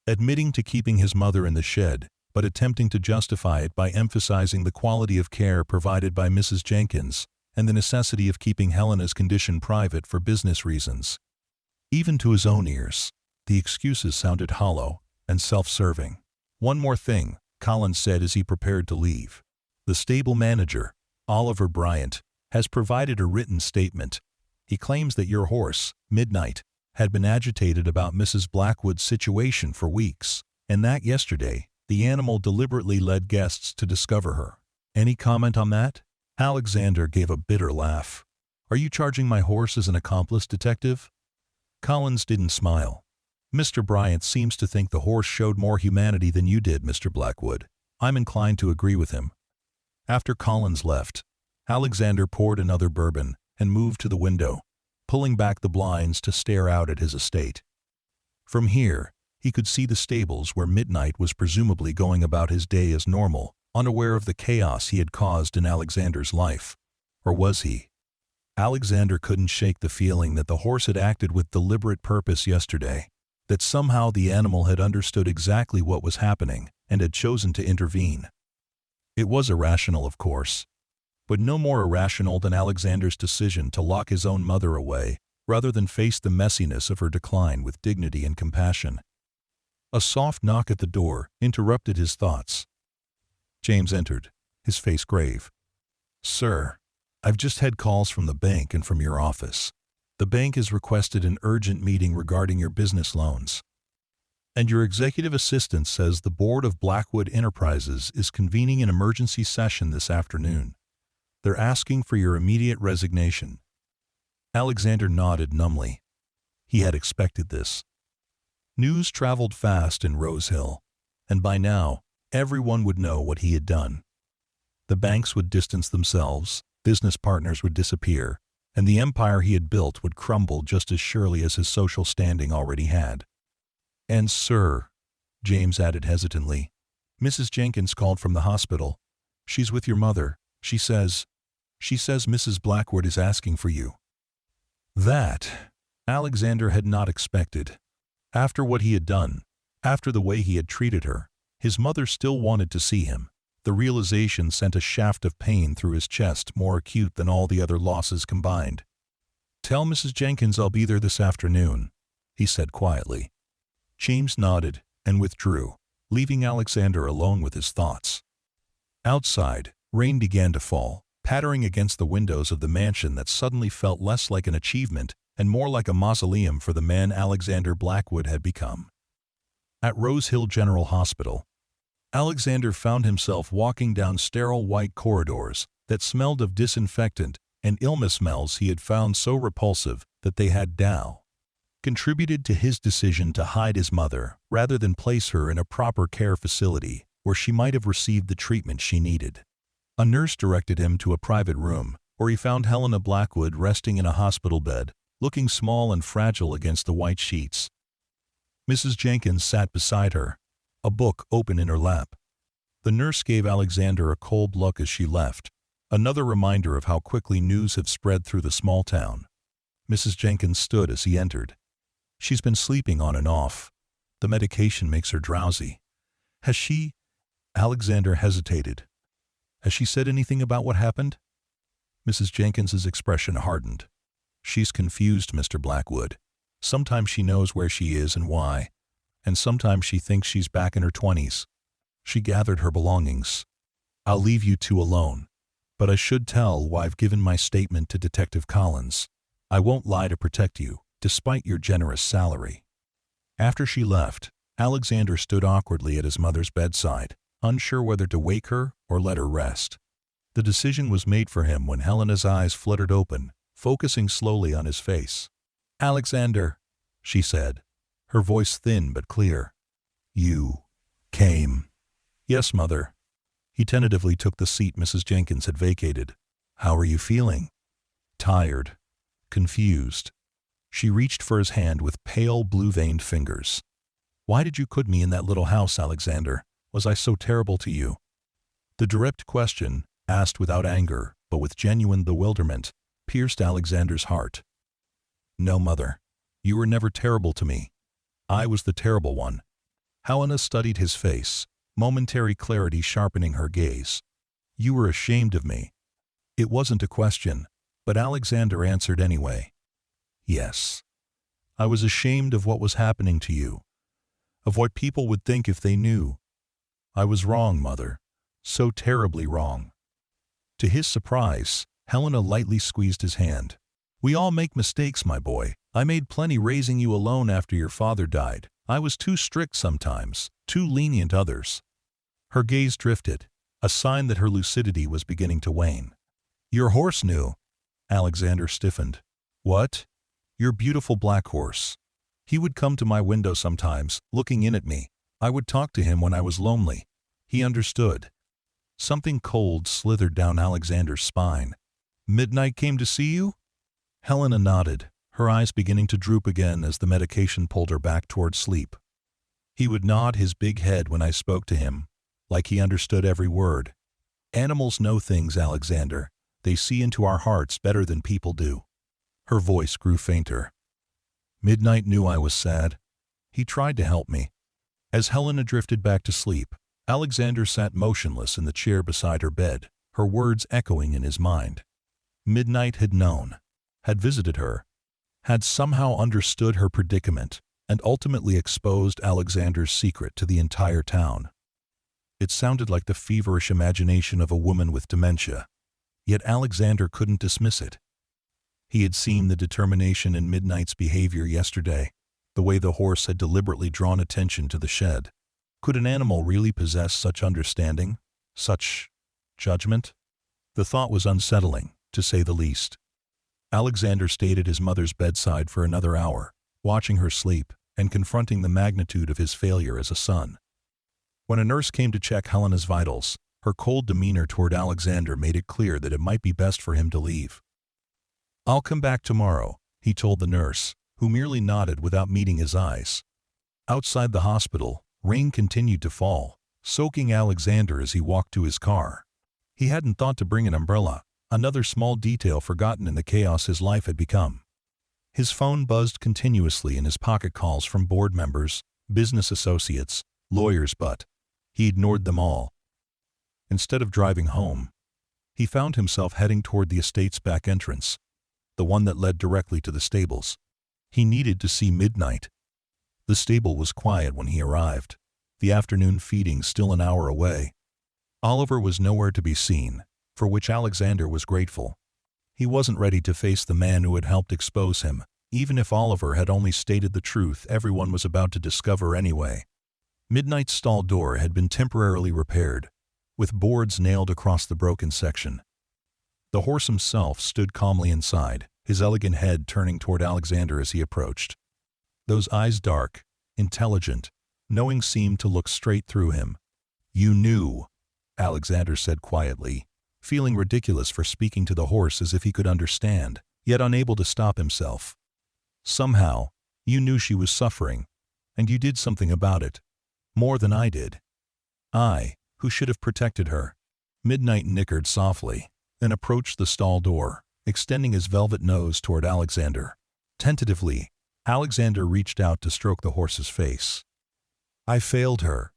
Speaker 1: admitting to keeping his mother in the shed, but attempting to justify it by emphasizing the quality of care provided by Mrs. Jenkins and the necessity of keeping Helena's condition private for business reasons. Even to his own ears, the excuses sounded hollow and self-serving. "One more thing," Collins said as he prepared to leave. "The stable manager, Oliver Bryant, has provided a written statement. He claims that your horse, Midnight, had been agitated about Mrs. Blackwood's situation for weeks, and that yesterday, the animal deliberately led guests to discover her. Any comment on that?" Alexander gave a bitter laugh. "Are you charging my horse as an accomplice, detective?" Collins didn't smile. "Mr. Bryant seems to think the horse showed more humanity than you did, Mr. Blackwood. I'm inclined to agree with him." After Collins left, Alexander poured another bourbon and moved to the window, pulling back the blinds to stare out at his estate. From here, he could see the stables where Midnight was presumably going about his day as normal, unaware of the chaos he had caused in Alexander's life. Or was he? Alexander couldn't shake the feeling that the horse had acted with deliberate purpose yesterday, that somehow the animal had understood exactly what was happening and had chosen to intervene. It was irrational, of course, but no more irrational than Alexander's decision to lock his own mother away rather than face the messiness of her decline with dignity and compassion. A soft knock at the door interrupted his thoughts. James entered, his face grave. "Sir, I've just had calls from the bank and from your office. The bank has requested an urgent meeting regarding your business loans. And your executive assistant says the board of Blackwood Enterprises is convening an emergency session this afternoon. They're asking for your immediate resignation." Alexander nodded numbly. He had expected this. News traveled fast in Rose Hill, and by now, everyone would know what he had done. The banks would distance themselves, business partners would disappear, and the empire he had built would crumble just as surely as his social standing already had. "And sir," James added hesitantly, "Mrs. Jenkins called from the hospital. She's with your mother. She says Mrs. Blackwood is asking for you." That Alexander had not expected. After what he had done, after the way he had treated her, his mother still wanted to see him. The realization sent a shaft of pain through his chest more acute than all the other losses combined. "Tell Mrs. Jenkins I'll be there this afternoon," he said quietly. James nodded and withdrew, leaving Alexander alone with his thoughts. Outside, rain began to fall, pattering against the windows of the mansion that suddenly felt less like an achievement and more like a mausoleum for the man Alexander Blackwood had become. At Rose Hill General Hospital, Alexander found himself walking down sterile white corridors that smelled of disinfectant and illness smells he had found so repulsive that they had contributed to his decision to hide his mother rather than place her in a proper care facility where she might have received the treatment she needed. A nurse directed him to a private room where he found Helena Blackwood resting in a hospital bed, looking small and fragile against the white sheets. Mrs. Jenkins sat beside her, a book open in her lap. The nurse gave Alexander a cold look as she left, another reminder of how quickly news had spread through the small town. Mrs. Jenkins stood as he entered. "She's been sleeping on and off. The medication makes her drowsy. Has she—" Alexander hesitated. "Has she said anything about what happened?" Mrs. Jenkins's expression hardened. She's confused, Mr. Blackwood. Sometimes she knows where she is and why, and sometimes she thinks she's back in her 20s. She gathered her belongings. I'll leave you two alone, but I should tell why I've given my statement to Detective Collins. I won't lie to protect you, despite your generous salary. After she left, Alexander stood awkwardly at his mother's bedside, unsure whether to wake her or let her rest. The decision was made for him when Helena's eyes fluttered open, focusing slowly on his face. "Alexander," she said, her voice thin but clear. "You came." "Yes, Mother." He tentatively took the seat Mrs. Jenkins had vacated. "How are you feeling?" "Tired. Confused." She reached for his hand with pale, blue-veined fingers. "Why did you put me in that little house, Alexander? Was I so terrible to you?" The direct question, asked without anger, but with genuine bewilderment, pierced Alexander's heart. "No, Mother. You were never terrible to me. I was the terrible one." Helena studied his face, momentary clarity sharpening her gaze. "You were ashamed of me." It wasn't a question, but Alexander answered anyway. "Yes. I was ashamed of what was happening to you, of what people would think if they knew. I was wrong, Mother. So terribly wrong." To his surprise, Helena lightly squeezed his hand. "We all make mistakes, my boy. I made plenty raising you alone after your father died. I was too strict sometimes, too lenient others." Her gaze drifted, a sign that her lucidity was beginning to wane. "Your horse knew." Alexander stiffened. "What?" "Your beautiful black horse. He would come to my window sometimes, looking in at me. I would talk to him when I was lonely. He understood." Something cold slithered down Alexander's spine. "Midnight came to see you?" Helena nodded, her eyes beginning to droop again as the medication pulled her back toward sleep. "He would nod his big head when I spoke to him, like he understood every word. Animals know things, Alexander. They see into our hearts better than people do." Her voice grew fainter. "Midnight knew I was sad. He tried to help me." As Helena drifted back to sleep, Alexander sat motionless in the chair beside her bed, her words echoing in his mind. Midnight had known, had visited her, had somehow understood her predicament, and ultimately exposed Alexander's secret to the entire town. It sounded like the feverish imagination of a woman with dementia, yet Alexander couldn't dismiss it. He had seen the determination in Midnight's behavior yesterday, the way the horse had deliberately drawn attention to the shed. Could an animal really possess such understanding, such judgment? The thought was unsettling, to say the least. Alexander stayed at his mother's bedside for another hour, watching her sleep and confronting the magnitude of his failure as a son. When a nurse came to check Helena's vitals, her cold demeanor toward Alexander made it clear that it might be best for him to leave. "I'll come back tomorrow," he told the nurse, who merely nodded without meeting his eyes. Outside the hospital, rain continued to fall, soaking Alexander as he walked to his car. He hadn't thought to bring an umbrella, another small detail forgotten in the chaos his life had become. His phone buzzed continuously in his pocket calls from board members, business associates, lawyers, but he ignored them all. Instead of driving home, he found himself heading toward the estate's back entrance, the one that led directly to the stables. He needed to see Midnight. The stable was quiet when he arrived, the afternoon feeding still an hour away. Oliver was nowhere to be seen, for which Alexander was grateful. He wasn't ready to face the man who had helped expose him, even if Oliver had only stated the truth everyone was about to discover anyway. Midnight's stall door had been temporarily repaired, with boards nailed across the broken section. The horse himself stood calmly inside, his elegant head turning toward Alexander as he approached. Those eyes dark, intelligent, knowing seemed to look straight through him. "You knew," Alexander said quietly, feeling ridiculous for speaking to the horse as if he could understand, yet unable to stop himself. "Somehow, you knew she was suffering, and you did something about it. More than I did. I, who should have protected her." Midnight nickered softly, then approached the stall door, extending his velvet nose toward Alexander. Tentatively, Alexander reached out to stroke the horse's face. "I failed her.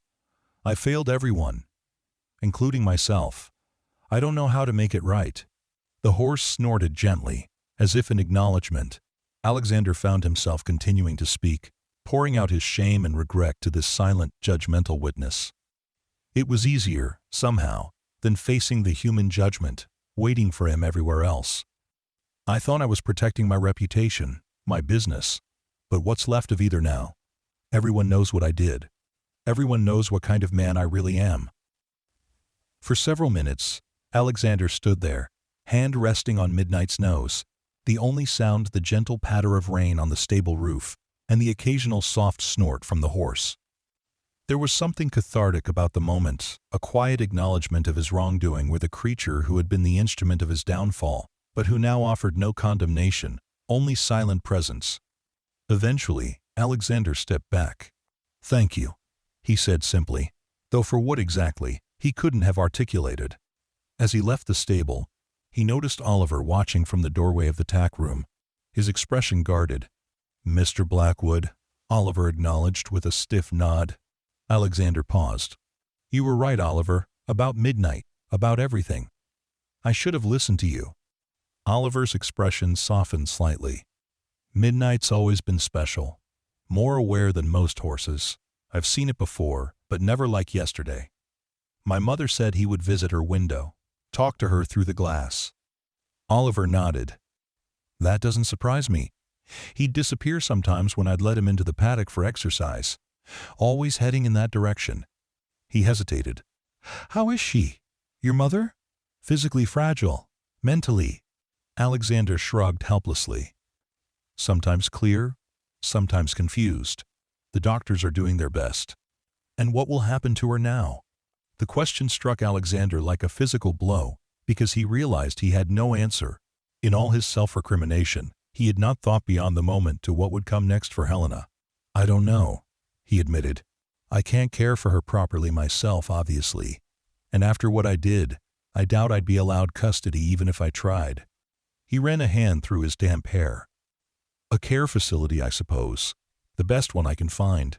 Speaker 1: I failed everyone, including myself. I don't know how to make it right." The horse snorted gently, as if in acknowledgement. Alexander found himself continuing to speak, pouring out his shame and regret to this silent, judgmental witness. It was easier, somehow, than facing the human judgment, waiting for him everywhere else. I thought I was protecting my reputation, my business. But what's left of either now? Everyone knows what I did. Everyone knows what kind of man I really am. For several minutes, Alexander stood there, hand resting on Midnight's nose, the only sound the gentle patter of rain on the stable roof, and the occasional soft snort from the horse. There was something cathartic about the moment, a quiet acknowledgement of his wrongdoing with a creature who had been the instrument of his downfall, but who now offered no condemnation, only silent presence. Eventually, Alexander stepped back. "Thank you," he said simply, though for what exactly, he couldn't have articulated. As he left the stable, he noticed Oliver watching from the doorway of the tack room, his expression guarded. "Mr. Blackwood," Oliver acknowledged with a stiff nod. Alexander paused. "You were right, Oliver, about Midnight, about everything. I should have listened to you." Oliver's expression softened slightly. "Midnight's always been special. More aware than most horses. I've seen it before, but never like yesterday. My mother said he would visit her window, talk to her through the glass." Oliver nodded. "That doesn't surprise me. He'd disappear sometimes when I'd let him into the paddock for exercise, always heading in that direction." He hesitated. "How is she? Your mother? Physically fragile? Mentally?" Alexander shrugged helplessly. "Sometimes clear, sometimes confused. The doctors are doing their best." "And what will happen to her now?" The question struck Alexander like a physical blow, because he realized he had no answer. In all his self-recrimination, he had not thought beyond the moment to what would come next for Helena. "I don't know," he admitted. "I can't care for her properly myself, obviously. And after what I did, I doubt I'd be allowed custody even if I tried." He ran a hand through his damp hair. "A care facility, I suppose. The best one I can find."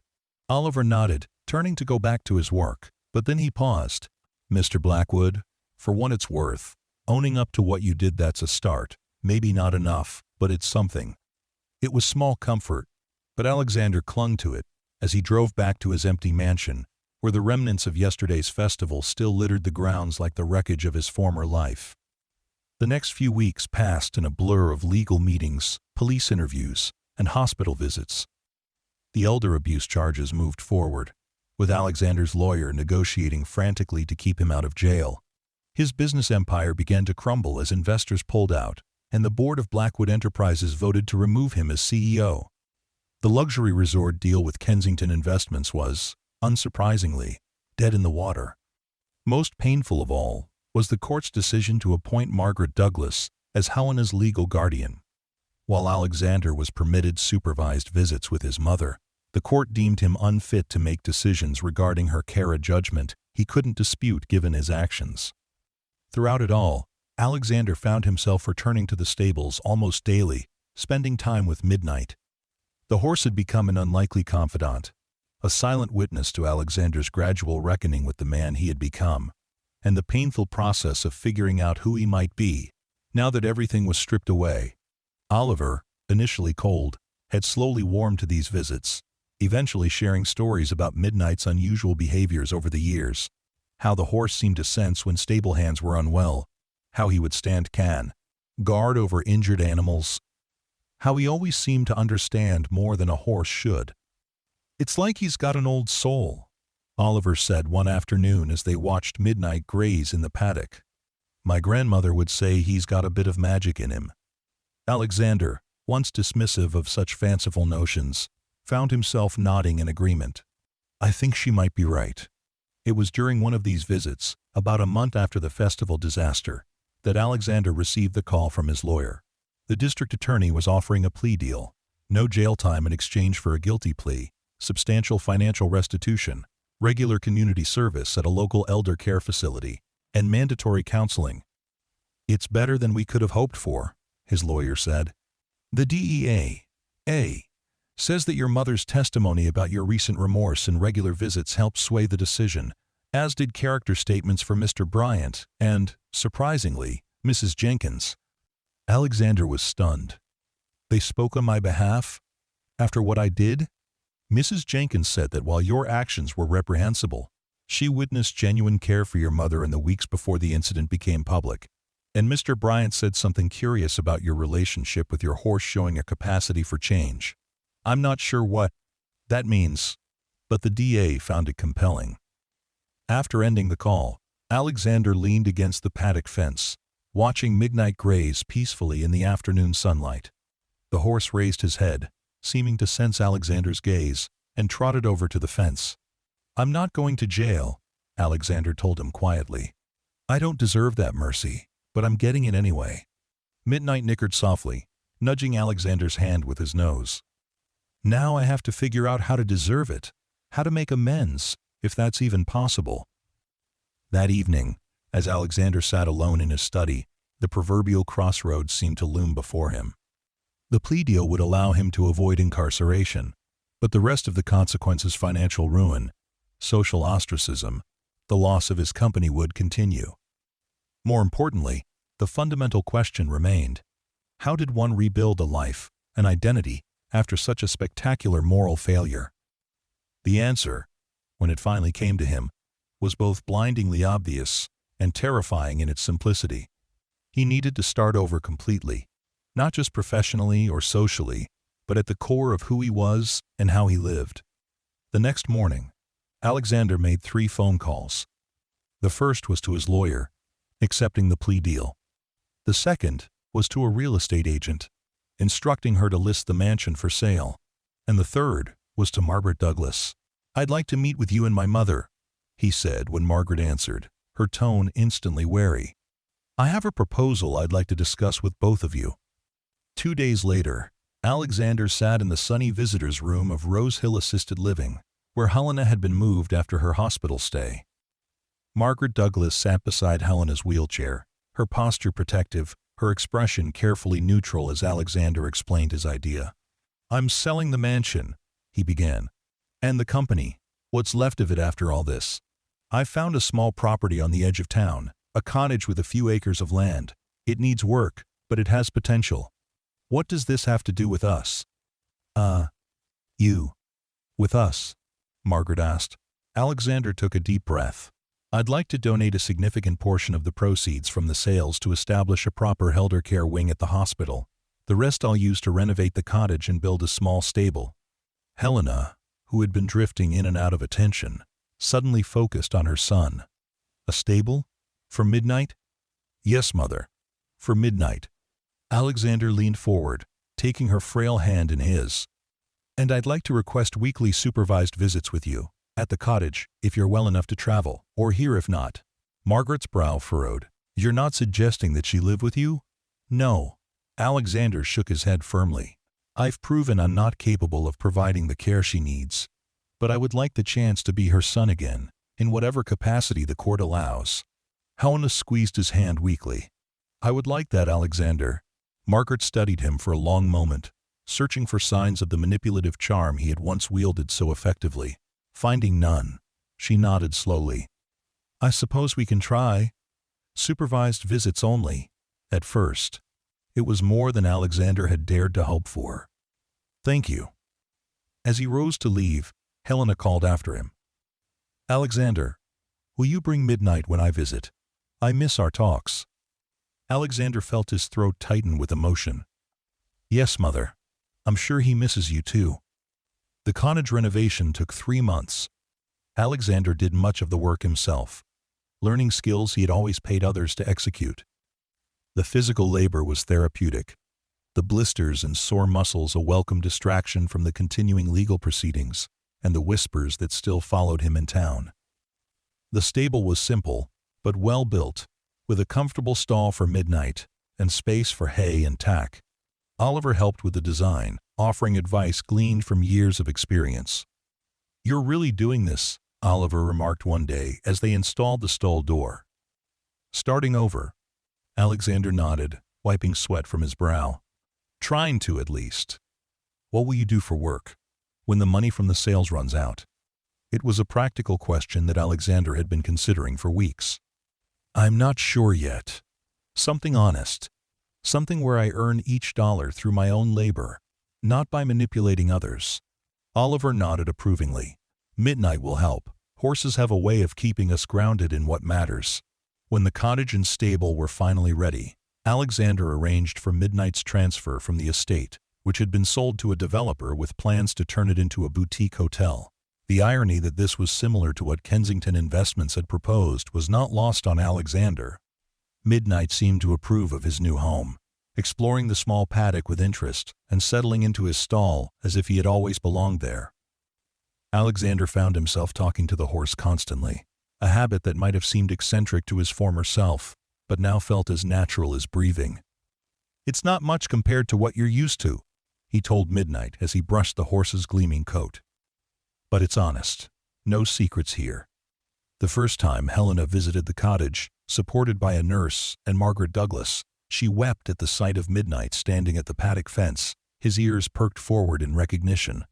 Speaker 1: Oliver nodded, turning to go back to his work, but then he paused. "Mr. Blackwood, for what it's worth, owning up to what you did, that's a start. Maybe not enough, but it's something." It was small comfort, but Alexander clung to it as he drove back to his empty mansion, where the remnants of yesterday's festival still littered the grounds like the wreckage of his former life. The next few weeks passed in a blur of legal meetings, police interviews, and hospital visits. The elder abuse charges moved forward, with Alexander's lawyer negotiating frantically to keep him out of jail. His business empire began to crumble as investors pulled out, and the board of Blackwood Enterprises voted to remove him as CEO. The luxury resort deal with Kensington Investments was, unsurprisingly, dead in the water. Most painful of all was the court's decision to appoint Margaret Douglas as Helena's legal guardian. While Alexander was permitted supervised visits with his mother, the court deemed him unfit to make decisions regarding her care, a judgment he couldn't dispute given his actions. Throughout it all, Alexander found himself returning to the stables almost daily, spending time with Midnight. The horse had become an unlikely confidant, a silent witness to Alexander's gradual reckoning with the man he had become, and the painful process of figuring out who he might be, now that everything was stripped away. Oliver, initially cold, had slowly warmed to these visits, eventually sharing stories about Midnight's unusual behaviors over the years, how the horse seemed to sense when stable hands were unwell, how he would stand guard over injured animals, how he always seemed to understand more than a horse should. "It's like he's got an old soul," Oliver said one afternoon as they watched Midnight graze in the paddock. "My grandmother would say he's got a bit of magic in him." Alexander, once dismissive of such fanciful notions, found himself nodding in agreement. "I think she might be right." It was during one of these visits, about a month after the festival disaster, that Alexander received the call from his lawyer. The district attorney was offering a plea deal: no jail time in exchange for a guilty plea, substantial financial restitution, regular community service at a local elder care facility, and mandatory counseling. "It's better than we could have hoped for," his lawyer said. "The DEA says that your mother's testimony about your recent remorse and regular visits helped sway the decision, as did character statements for Mr. Bryant and, surprisingly, Mrs. Jenkins. Alexander was stunned. They spoke on my behalf? After what I did? Mrs. Jenkins said that while your actions were reprehensible, she witnessed genuine care for your mother in the weeks before the incident became public. And Mr. Bryant said something curious about your relationship with your horse showing a capacity for change. I'm not sure what that means, but the DA found it compelling. After ending the call, Alexander leaned against the paddock fence, watching Midnight graze peacefully in the afternoon sunlight. The horse raised his head, seeming to sense Alexander's gaze, and trotted over to the fence. I'm not going to jail, Alexander told him quietly. I don't deserve that mercy, but I'm getting it anyway. Midnight nickered softly, nudging Alexander's hand with his nose. Now I have to figure out how to deserve it, how to make amends, if that's even possible. That evening, as Alexander sat alone in his study, the proverbial crossroads seemed to loom before him. The plea deal would allow him to avoid incarceration, but the rest of the consequences, financial ruin, social ostracism, the loss of his company, would continue. More importantly, the fundamental question remained: how did one rebuild a life, an identity, after such a spectacular moral failure? The answer, when it finally came to him, was both blindingly obvious and terrifying in its simplicity. He needed to start over completely, not just professionally or socially, but at the core of who he was and how he lived. The next morning, Alexander made 3 phone calls. The first was to his lawyer, accepting the plea deal. The second was to a real estate agent, instructing her to list the mansion for sale. And the third was to Margaret Douglas. I'd like to meet with you and my mother, he said when Margaret answered, her tone instantly wary. I have a proposal I'd like to discuss with both of you. 2 days later, Alexander sat in the sunny visitors' room of Rose Hill Assisted Living, where Helena had been moved after her hospital stay. Margaret Douglas sat beside Helena's wheelchair, her posture protective, her expression carefully neutral as Alexander explained his idea. I'm selling the mansion, he began. And the company, what's left of it after all this. I've found a small property on the edge of town, a cottage with a few acres of land. It needs work, but it has potential. What does this have to do with us? You. With us? Margaret asked. Alexander took a deep breath. I'd like to donate a significant portion of the proceeds from the sales to establish a proper elder care wing at the hospital. The rest I'll use to renovate the cottage and build a small stable. Helena, who had been drifting in and out of attention, suddenly focused on her son. A stable? For Midnight? Yes, Mother. For Midnight. Alexander leaned forward, taking her frail hand in his. And I'd like to request weekly supervised visits with you, at the cottage, if you're well enough to travel, or here if not. Margaret's brow furrowed. You're not suggesting that she live with you? No. Alexander shook his head firmly. I've proven I'm not capable of providing the care she needs, but I would like the chance to be her son again, in whatever capacity the court allows. Helena squeezed his hand weakly. I would like that, Alexander. Margaret studied him for a long moment, searching for signs of the manipulative charm he had once wielded so effectively. Finding none, she nodded slowly. I suppose we can try. Supervised visits only, at first. It was more than Alexander had dared to hope for. Thank you. As he rose to leave, Helena called after him. Alexander, will you bring Midnight when I visit? I miss our talks. Alexander felt his throat tighten with emotion. Yes, Mother. I'm sure he misses you too. The cottage renovation took 3 months. Alexander did much of the work himself, learning skills he had always paid others to execute. The physical labor was therapeutic, the blisters and sore muscles a welcome distraction from the continuing legal proceedings and the whispers that still followed him in town. The stable was simple, but well built, with a comfortable stall for Midnight and space for hay and tack. Oliver helped with the design, offering advice gleaned from years of experience. You're really doing this, Oliver remarked one day as they installed the stall door. Starting over. Alexander nodded, wiping sweat from his brow. Trying to, at least. What will you do for work when the money from the sales runs out? It was a practical question that Alexander had been considering for weeks. I'm not sure yet. Something honest. Something where I earn each dollar through my own labor, not by manipulating others. Oliver nodded approvingly. Midnight will help. Horses have a way of keeping us grounded in what matters. When the cottage and stable were finally ready, Alexander arranged for Midnight's transfer from the estate, which had been sold to a developer with plans to turn it into a boutique hotel. The irony that this was similar to what Kensington Investments had proposed was not lost on Alexander. Midnight seemed to approve of his new home, exploring the small paddock with interest and settling into his stall as if he had always belonged there. Alexander found himself talking to the horse constantly, a habit that might have seemed eccentric to his former self, but now felt as natural as breathing. "It's not much compared to what you're used to," he told Midnight as he brushed the horse's gleaming coat. "But it's honest. No secrets here." The first time Helena visited the cottage, supported by a nurse and Margaret Douglas, she wept at the sight of Midnight standing at the paddock fence, his ears perked forward in recognition.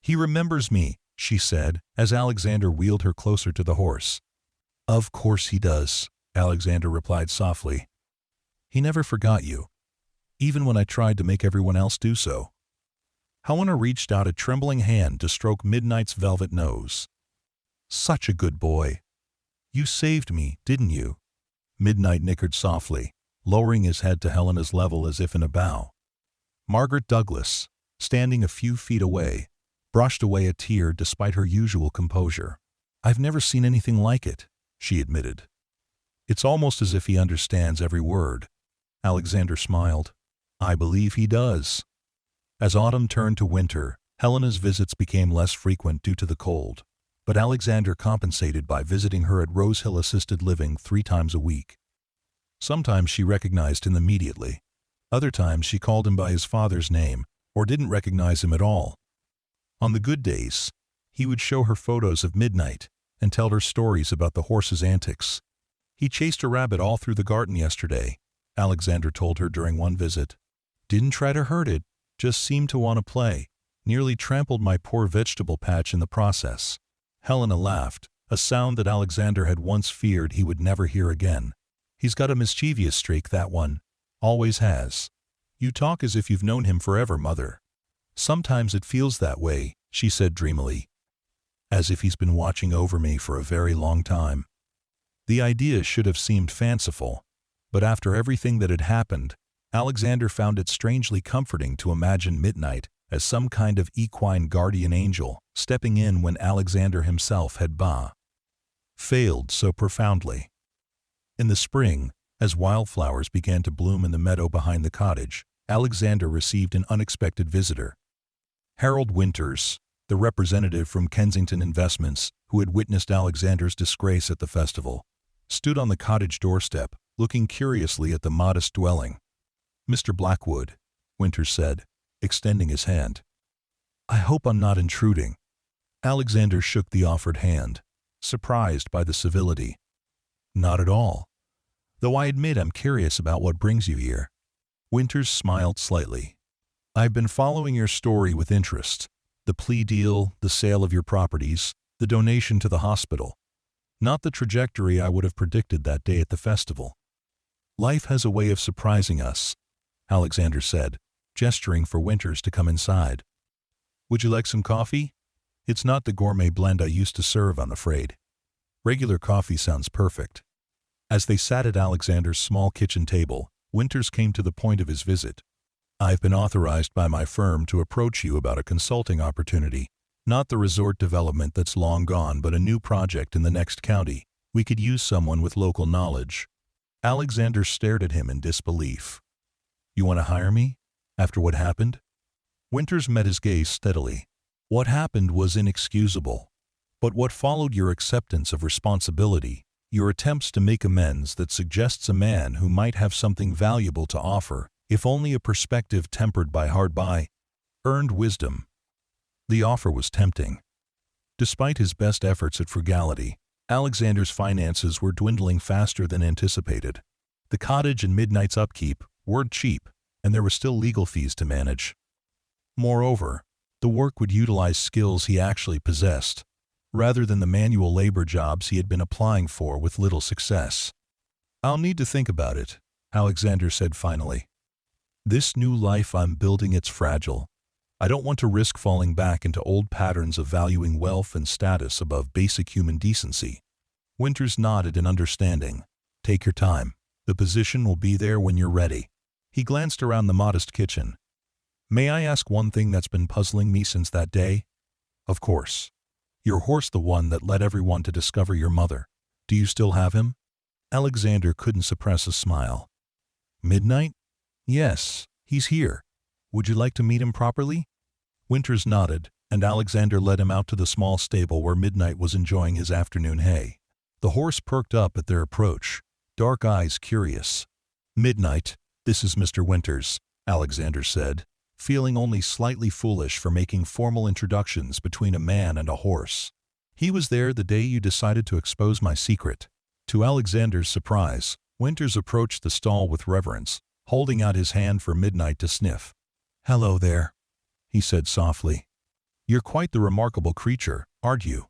Speaker 1: "He remembers me," she said, as Alexander wheeled her closer to the horse. "Of course he does," Alexander replied softly. "He never forgot you, even when I tried to make everyone else do so." Helena reached out a trembling hand to stroke Midnight's velvet nose. "Such a good boy. You saved me, didn't you?" Midnight nickered softly, lowering his head to Helena's level as if in a bow. Margaret Douglas, standing a few feet away, brushed away a tear despite her usual composure. "I've never seen anything like it," she admitted. "It's almost as if he understands every word." Alexander smiled. "I believe he does." As autumn turned to winter, Helena's visits became less frequent due to the cold, but Alexander compensated by visiting her at Rose Hill Assisted Living 3 times a week. Sometimes she recognized him immediately. Other times she called him by his father's name or didn't recognize him at all. On the good days, he would show her photos of Midnight and tell her stories about the horse's antics. "He chased a rabbit all through the garden yesterday," Alexander told her during one visit. "Didn't try to hurt it, just seemed to want to play. Nearly trampled my poor vegetable patch in the process." Helena laughed, a sound that Alexander had once feared he would never hear again. "He's got a mischievous streak, that one. Always has." "You talk as if you've known him forever, Mother." "Sometimes it feels that way," she said dreamily. "As if he's been watching over me for a very long time." The idea should have seemed fanciful, but after everything that had happened, Alexander found it strangely comforting to imagine Midnight as some kind of equine guardian angel, stepping in when Alexander himself had failed so profoundly. In the spring, as wildflowers began to bloom in the meadow behind the cottage, Alexander received an unexpected visitor. Harold Winters, the representative from Kensington Investments who had witnessed Alexander's disgrace at the festival, stood on the cottage doorstep, looking curiously at the modest dwelling. "Mr. Blackwood," Winters said, extending his hand. "I hope I'm not intruding." Alexander shook the offered hand, surprised by the civility. "Not at all. Though I admit I'm curious about what brings you here." Winters smiled slightly. "I've been following your story with interest. The plea deal, the sale of your properties, the donation to the hospital. Not the trajectory I would have predicted that day at the festival." "Life has a way of surprising us," Alexander said, gesturing for Winters to come inside. "Would you like some coffee? It's not the gourmet blend I used to serve, I'm afraid. Regular coffee sounds perfect." As they sat at Alexander's small kitchen table, Winters came to the point of his visit. "I've been authorized by my firm to approach you about a consulting opportunity. Not the resort development that's long gone, but a new project in the next county. We could use someone with local knowledge." Alexander stared at him in disbelief. "You want to hire me? After what happened?" Winters met his gaze steadily. "What happened was inexcusable. But what followed, your acceptance of responsibility, your attempts to make amends, that suggests a man who might have something valuable to offer, if only a perspective tempered by hard-earned wisdom." The offer was tempting. Despite his best efforts at frugality, Alexander's finances were dwindling faster than anticipated. The cottage and Midnight's upkeep weren't cheap, and there were still legal fees to manage. Moreover, the work would utilize skills he actually possessed, rather than the manual labor jobs he had been applying for with little success. "I'll need to think about it," Alexander said finally. This new life I'm building, it's fragile. I don't want to risk falling back into old patterns of valuing wealth and status above basic human decency. Winters nodded in understanding. Take your time. The position will be there when you're ready. He glanced around the modest kitchen. May I ask one thing that's been puzzling me since that day? Of course. Your horse, the one that led everyone to discover your mother. Do you still have him? Alexander couldn't suppress a smile. Midnight? Yes, he's here. Would you like to meet him properly? Winters nodded, and Alexander led him out to the small stable where Midnight was enjoying his afternoon hay. The horse perked up at their approach, dark eyes curious. Midnight, this is Mr. Winters, Alexander said, feeling only slightly foolish for making formal introductions between a man and a horse. He was there the day you decided to expose my secret. To Alexander's surprise, Winters approached the stall with reverence, holding out his hand for Midnight to sniff. Hello there, he said softly. You're quite the remarkable creature, aren't you?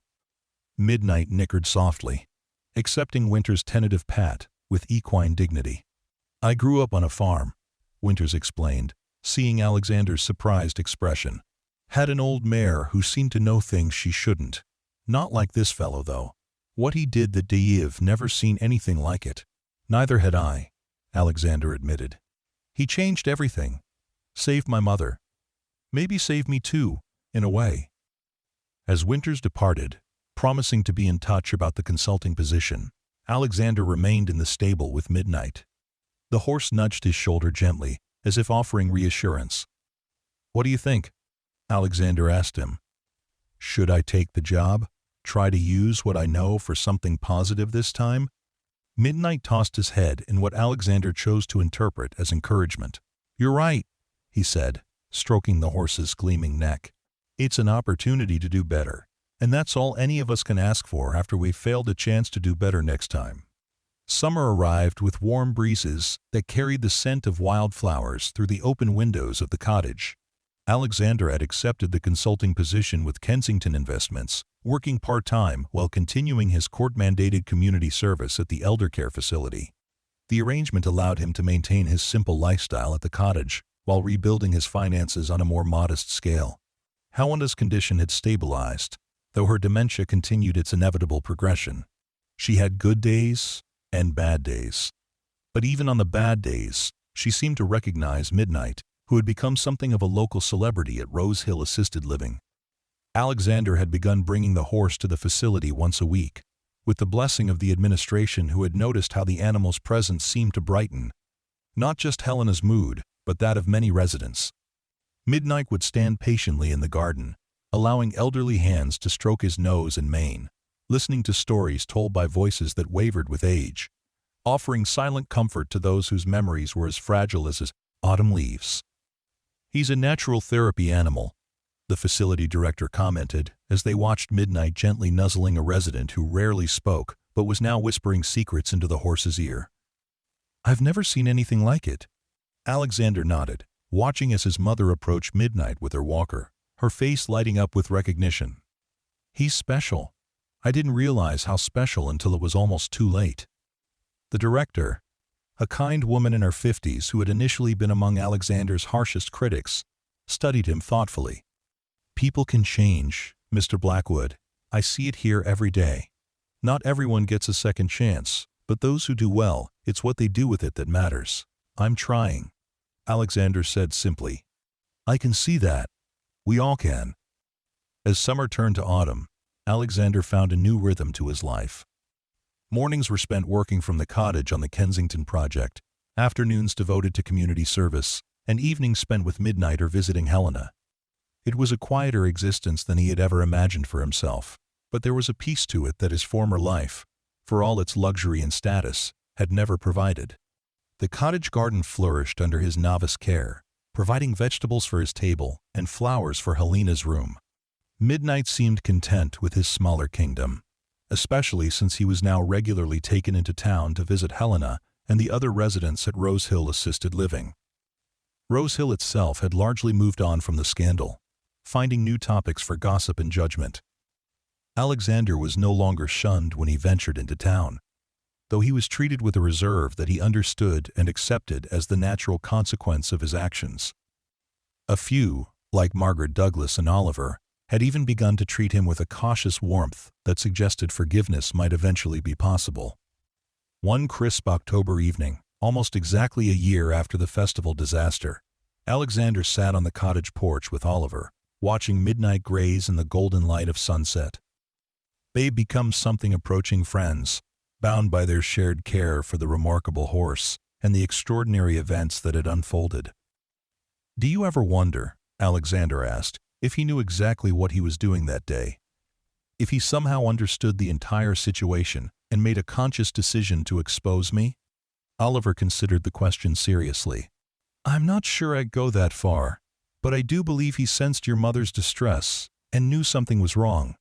Speaker 1: Midnight nickered softly, accepting Winters' tentative pat with equine dignity. I grew up on a farm, Winters explained, seeing Alexander's surprised expression. Had an old mare who seemed to know things she shouldn't. Not like this fellow, though. What he did that day I've never seen anything like it. Neither had I, Alexander admitted. He changed everything. Saved my mother. Maybe saved me too, in a way. As Winters departed, promising to be in touch about the consulting position, Alexander remained in the stable with Midnight. The horse nudged his shoulder gently, as if offering reassurance. What do you think? Alexander asked him. Should I take the job? Try to use what I know for something positive this time? Midnight tossed his head in what Alexander chose to interpret as encouragement. You're right, he said, stroking the horse's gleaming neck. It's an opportunity to do better, and that's all any of us can ask for after we've failed a chance to do better next time. Summer arrived with warm breezes that carried the scent of wildflowers through the open windows of the cottage. Alexander had accepted the consulting position with Kensington Investments, working part-time while continuing his court-mandated community service at the elder care facility. The arrangement allowed him to maintain his simple lifestyle at the cottage while rebuilding his finances on a more modest scale. Helena's condition had stabilized, though her dementia continued its inevitable progression. She had good days and bad days. But even on the bad days, she seemed to recognize Midnight, who had become something of a local celebrity at Rose Hill Assisted Living. Alexander had begun bringing the horse to the facility once a week, with the blessing of the administration who had noticed how the animal's presence seemed to brighten not just Helena's mood, but that of many residents. Midnight would stand patiently in the garden, allowing elderly hands to stroke his nose and mane, listening to stories told by voices that wavered with age, offering silent comfort to those whose memories were as fragile as autumn leaves. He's a natural therapy animal, the facility director commented as they watched Midnight gently nuzzling a resident who rarely spoke but was now whispering secrets into the horse's ear. I've never seen anything like it. Alexander nodded, watching as his mother approached Midnight with her walker, her face lighting up with recognition. He's special. I didn't realize how special until it was almost too late. The director, a kind woman in her 50s who had initially been among Alexander's harshest critics, studied him thoughtfully. People can change, Mr. Blackwood. I see it here every day. Not everyone gets a second chance, but those who do well, it's what they do with it that matters. I'm trying, Alexander said simply. I can see that. We all can. As summer turned to autumn, Alexander found a new rhythm to his life. Mornings were spent working from the cottage on the Kensington project, afternoons devoted to community service, and evenings spent with Midnight or visiting Helena. It was a quieter existence than he had ever imagined for himself, but there was a peace to it that his former life, for all its luxury and status, had never provided. The cottage garden flourished under his novice care, providing vegetables for his table and flowers for Helena's room. Midnight seemed content with his smaller kingdom, especially since he was now regularly taken into town to visit Helena and the other residents at Rose Hill Assisted Living. Rose Hill itself had largely moved on from the scandal, finding new topics for gossip and judgment. Alexander was no longer shunned when he ventured into town. though he was treated with a reserve that he understood and accepted as the natural consequence of his actions. A few, like Margaret Douglas and Oliver, had even begun to treat him with a cautious warmth that suggested forgiveness might eventually be possible. One crisp October evening, almost exactly a year after the festival disaster, Alexander sat on the cottage porch with Oliver, watching midnight graze in the golden light of sunset. They had become something approaching friends, bound by their shared care for the remarkable horse and the extraordinary events that had unfolded. "Do you ever wonder," Alexander asked, "if he knew exactly what he was doing that day? If he somehow understood the entire situation and made a conscious decision to expose me?" Oliver considered the question seriously. "I'm not sure I'd go that far, but I do believe he sensed your mother's distress and knew something was wrong.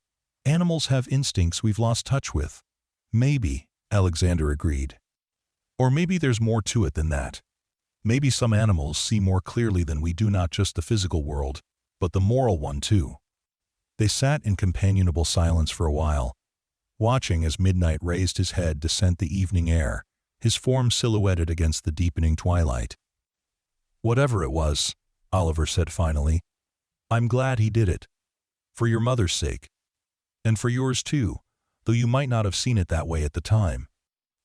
Speaker 1: Animals have instincts we've lost touch with." "Maybe," Alexander agreed. "Or maybe there's more to it than that. Maybe some animals see more clearly than we do, not just the physical world, but the moral one too." They sat in companionable silence for a while, watching as midnight raised his head to scent the evening air, his form silhouetted against the deepening twilight. "Whatever it was," Oliver said finally, "I'm glad he did it. For your mother's sake. And for yours too, though you might not have seen it that way at the time."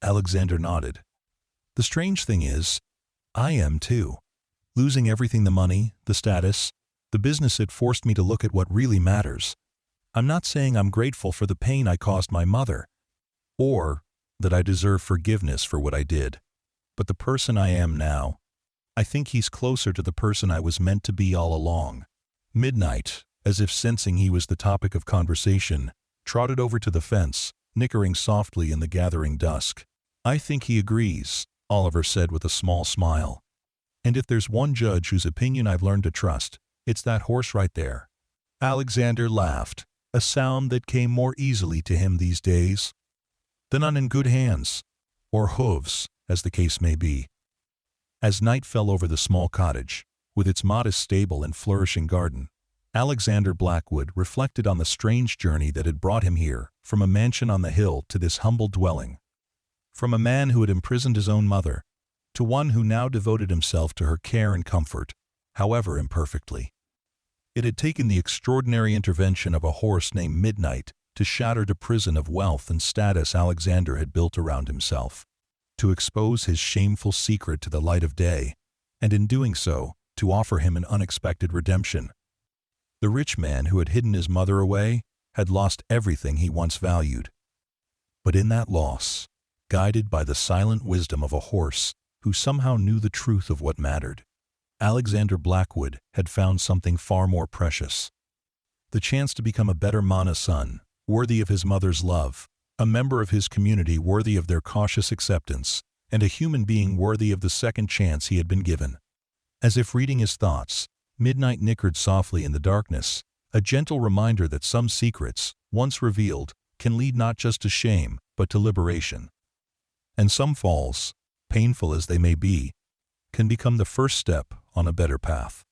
Speaker 1: Alexander nodded. "The strange thing is, I am too. Losing everything, the money, the status, the business, it forced me to look at what really matters. I'm not saying I'm grateful for the pain I caused my mother, or that I deserve forgiveness for what I did. But the person I am now, I think he's closer to the person I was meant to be all along." Midnight, as if sensing he was the topic of conversation, trotted over to the fence, nickering softly in the gathering dusk. "I think he agrees," Oliver said with a small smile. "And if there's one judge whose opinion I've learned to trust, it's that horse right there." Alexander laughed, a sound that came more easily to him these days. "Then I'm in good hands, or hooves, as the case may be." As night fell over the small cottage, with its modest stable and flourishing garden, Alexander Blackwood reflected on the strange journey that had brought him here, from a mansion on the hill to this humble dwelling. From a man who had imprisoned his own mother, to one who now devoted himself to her care and comfort, however imperfectly. It had taken the extraordinary intervention of a horse named Midnight to shatter the prison of wealth and status Alexander had built around himself, to expose his shameful secret to the light of day, and in doing so, to offer him an unexpected redemption. The rich man who had hidden his mother away had lost everything he once valued. But in that loss, guided by the silent wisdom of a horse who somehow knew the truth of what mattered, Alexander Blackwood had found something far more precious. The chance to become a better Mana son, worthy of his mother's love, a member of his community worthy of their cautious acceptance, and a human being worthy of the second chance he had been given. As if reading his thoughts, Midnight nickered softly in the darkness, a gentle reminder that some secrets, once revealed, can lead not just to shame, but to liberation. And some falls, painful as they may be, can become the first step on a better path.